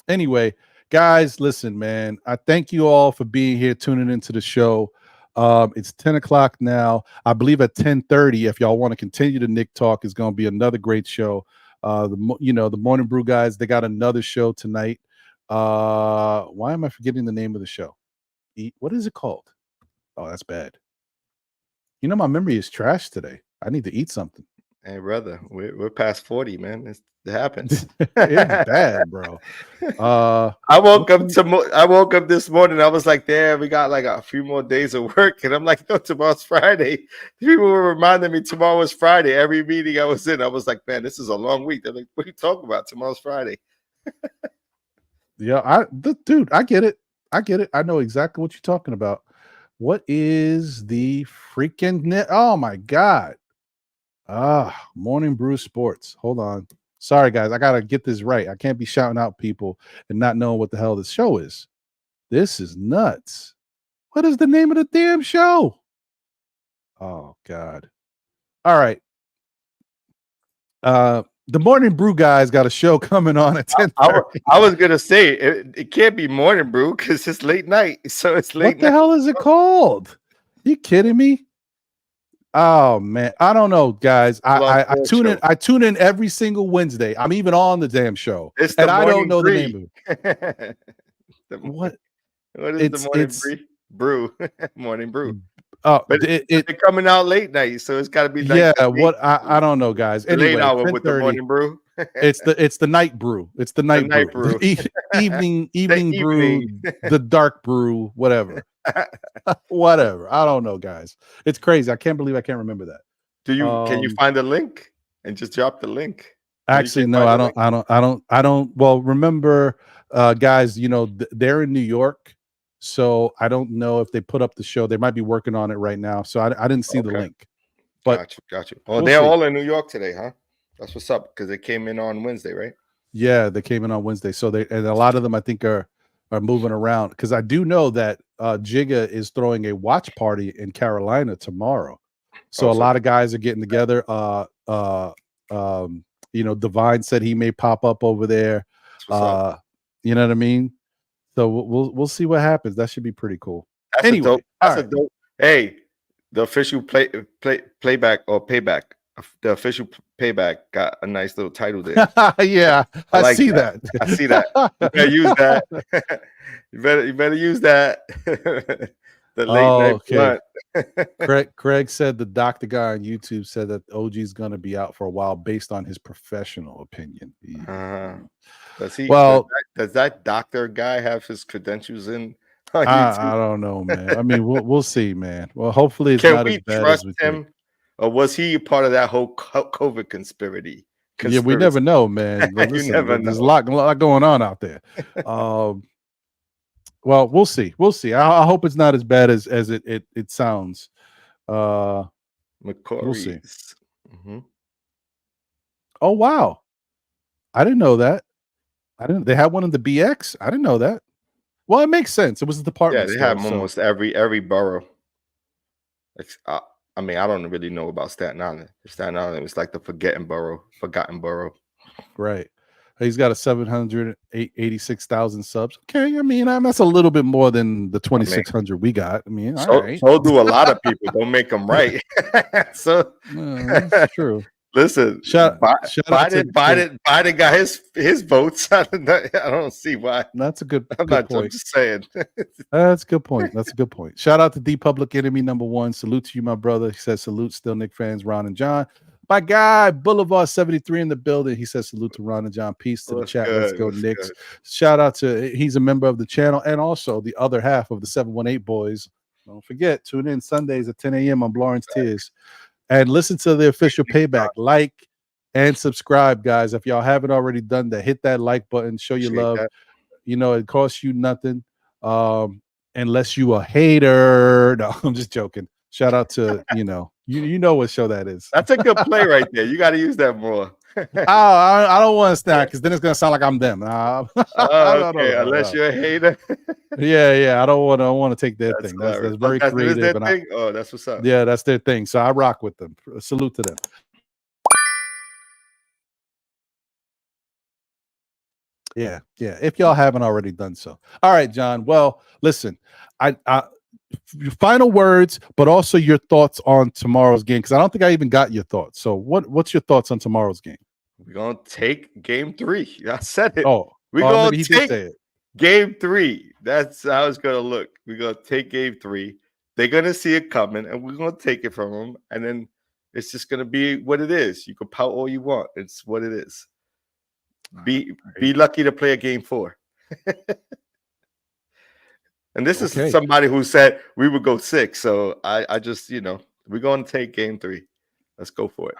Anyway, guys, listen, man. I thank you all for being here, tuning into the show. It's 10 o'clock now. I believe at 10:30, if y'all want to continue the Nick Talk, is going to be another great show. The Morning Brew guys, they got another show tonight. Why am I forgetting the name of the show? What is it called? Oh, that's bad. You know, my memory is trash today. I need to eat something. Hey, brother, we're past 40, man. It happens. It's bad, bro. I woke up this morning. I was like, damn, we got like a few more days of work. And I'm like, no, tomorrow's Friday. People were reminding me tomorrow was Friday. Every meeting I was in, I was like, man, this is a long week. They're like, what are you talking about? Tomorrow's Friday. Yeah, dude, I get it. I know exactly what you're talking about. What is the freaking net? Oh my God. Morning Brew Sports. Hold on. Sorry, guys. I got to get this right. I can't be shouting out people and not knowing what the hell this show is. This is nuts. What is the name of the damn show? Oh, God. All right. The Morning Brew guys got a show coming on at 10:30. I was gonna say it can't be morning brew because it's late night. So it's late. What the hell is it called? You kidding me? Oh man, I don't know, guys. I tune in. I tune in every single Wednesday. I'm even on the damn show, and I don't know the name of it. What is the morning brew? Morning brew. Oh, but it's coming out late night, so it's got to be what I don't know, guys. Anyway, late hour with the morning brew. it's the night brew. It's the night brew. Evening brew, the dark brew, whatever. Whatever. I don't know, guys. It's crazy. I can't believe I can't remember that. Can you find the link and just drop the link? Actually, no, I don't. Well, remember, guys, they're in New York. So I don't know if they put up the show. They might be working on it right now. So I didn't see the link. But got you. Oh, they're all in New York today, huh? That's what's up, because they came in on Wednesday, right? Yeah, they came in on Wednesday. So and a lot of them I think are moving around, because I do know that Jigga is throwing a watch party in Carolina tomorrow. So a lot of guys are getting together. Divine said he may pop up over there. You know what I mean? So we'll see what happens. That should be pretty cool. Anyway, that's a dope. Hey, the official playback or payback. The official payback got a nice little title there. Yeah, I see that. I see that. You better use that. you better use that. The late night blunt. Craig said the doctor guy on YouTube said that OG is going to be out for a while based on his professional opinion. Does that doctor guy have his credentials in on YouTube? I don't know, man. I mean, we'll see, man. Well, hopefully it's not as bad as we him, or was he a part of that whole COVID conspiracy? Yeah, we never know, man. Listen, there's a lot going on out there. Well, we'll see. I hope it's not as bad as it sounds. We'll see. Mm-hmm. Oh wow, I didn't know that. They had one in the BX. I didn't know that. Well, it makes sense. It was the department. Yeah, they have almost every borough. I mean, I don't really know about Staten Island. Staten Island was like the forgotten borough. Right. He's got a 786,000 subs. Okay, I mean, that's a little bit more than the 2,600 we got. I mean, so do a lot of people. Don't make them right. So that's true. Listen, Biden got his votes. I don't see why. That's a good. I'm just saying. That's a good point. Shout out to D Public Enemy #1. Salute to you, my brother. He says salute. Still Knick fans, Ron and John. My guy Boulevard 73 in the building. He says salute to Ron and John. Peace to the chat. Let's go Knicks. Shout out to he's a member of the channel and also the other half of the 718 boys. Don't forget, tune in Sundays at 10 a.m. on Blorange Tears. And listen to the official payback. Like and subscribe, guys. If y'all haven't already done that, hit that like button. Show your love. It costs you nothing unless you a hater. No, I'm just joking. Shout out to, you know what show that is. That's a good play right there. You got to use that more. I don't want to start because then it's going to sound like I'm them. Okay. Unless you're a hater. Yeah. I don't want to take their thing. That's very creative. Oh, that's what's up. Yeah, that's their thing. So I rock with them. Salute to them. Yeah. If y'all haven't already done so. All right, John. Well, listen, I final words, but also your thoughts on tomorrow's game, because I don't think I even got your thoughts. So what's your thoughts on tomorrow's game? We're gonna take game 3. I said it. We're gonna take game 3. That's how it's gonna look. We're gonna take game 3. They're gonna see it coming, and we're gonna take it from them, and then it's just gonna be what it is. You can pout all you want. It's what it is. Be lucky to play a game 4. And this is somebody who said we would go 6. So I just, we're going to take game 3. Let's go for it.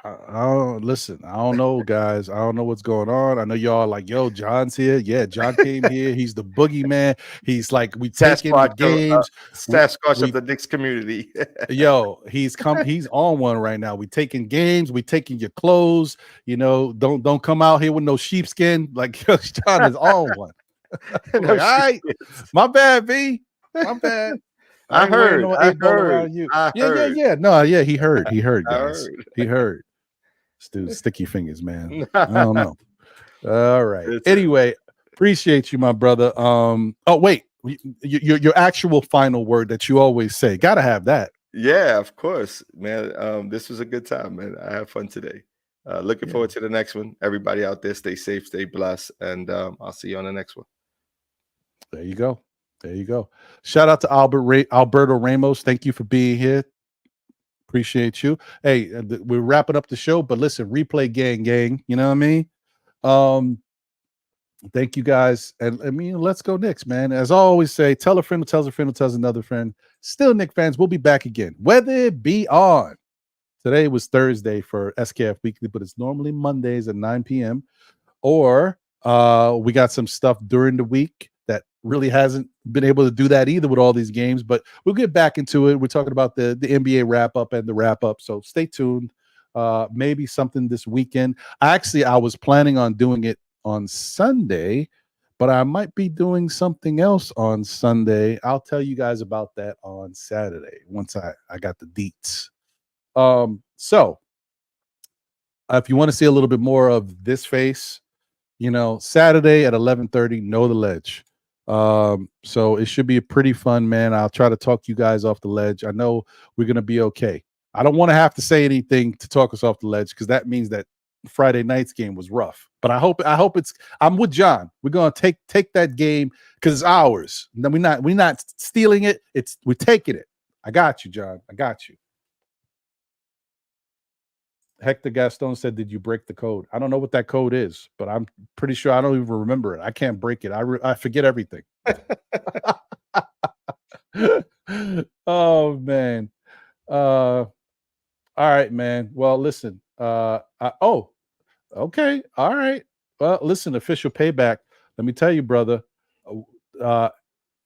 Listen, I don't know, guys. I don't know what's going on. I know y'all are like, yo, John's here. Yeah, John came here. He's the boogeyman. He's like, we taking the games. Sasquatch of the Knicks community. Yo, he's on one right now. We taking games. We taking your clothes. Don't come out here with no sheepskin. Like, John is on one. All right, my bad, V. My bad. I heard. Yeah. No, yeah. He heard. He heard, guys. He heard. This dude's sticky fingers, man. I don't know. All right. Anyway, appreciate you, my brother. Oh, wait. Your actual final word that you always say. Gotta have that. Yeah, of course, man. This was a good time, man. I had fun today. Looking forward to the next one. Everybody out there, stay safe, stay blessed, and I'll see you on the next one. There you go. There you go. Shout out to Alberto Ramos. Thank you for being here. Appreciate you. Hey, we're wrapping up the show, but listen, replay gang. You know what I mean? Thank you guys. And I mean, let's go Knicks, man. As I always say, tell a friend who tells a friend who tells another friend. Still, Knicks fans, we'll be back again. Whether it be on. Today was Thursday for SKF Weekly, but it's normally Mondays at 9 p.m. Or we got some stuff during the week that really hasn't been able to do that either with all these games, but we'll get back into it. We're talking about the NBA wrap-up and the wrap-up, so stay tuned. Maybe something this weekend. I was planning on doing it on Sunday, but I might be doing something else on Sunday. I'll tell you guys about that on Saturday once I got the deets. So if you want to see a little bit more of this face, Saturday at 11:30, Know the Ledge. So it should be a pretty fun, man. I'll try to talk you guys off the ledge. I know we're going to be okay. I don't want to have to say anything to talk us off the ledge, because that means that Friday night's game was rough, but I hope I'm with John. We're going to take that game because it's ours. No, we're not stealing it. We're taking it. I got you, John. I got you. Hector Gaston said, did you break the code? I don't know what that code is, but I'm pretty sure I don't even remember it. I can't break it. I forget everything. Oh, man. All right, man. Well, listen. Okay. All right. Well, listen, official payback. Let me tell you, brother,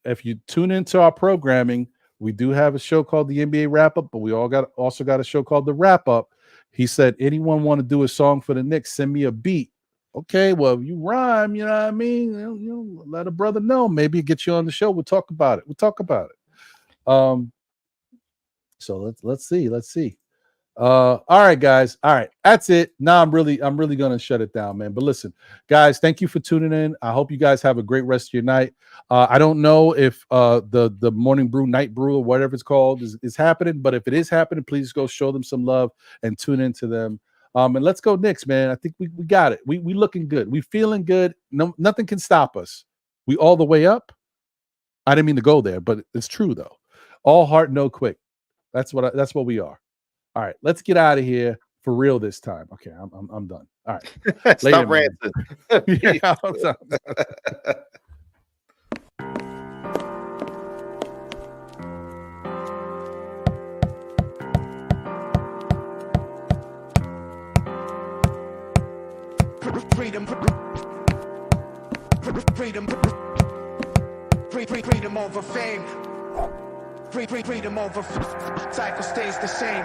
if you tune into our programming, we do have a show called the NBA Wrap-Up, but we also got a show called the Wrap-Up. He said, anyone want to do a song for the Knicks, send me a beat. Okay, well, if you rhyme, you know what I mean? Let a brother know. Maybe get you on the show. We'll talk about it. So let's see. All right, guys. All right, that's it. Now I'm really gonna shut it down, man. But listen, guys, thank you for tuning in. I hope you guys have a great rest of your night. I don't know if the morning brew, night brew, or whatever it's called is happening, but if it is happening, please go show them some love and tune into them. And let's go Knicks, man. I think we got it. We looking good. We feeling good. No, nothing can stop us. We all the way up. I didn't mean to go there, but it's true though. All heart, no quick. That's what we are. All right, let's get out of here for real this time. Okay, I'm done. All right. Stop ranting. Yeah, I'm done. Freedom over fame. Freedom over cycle stays the same.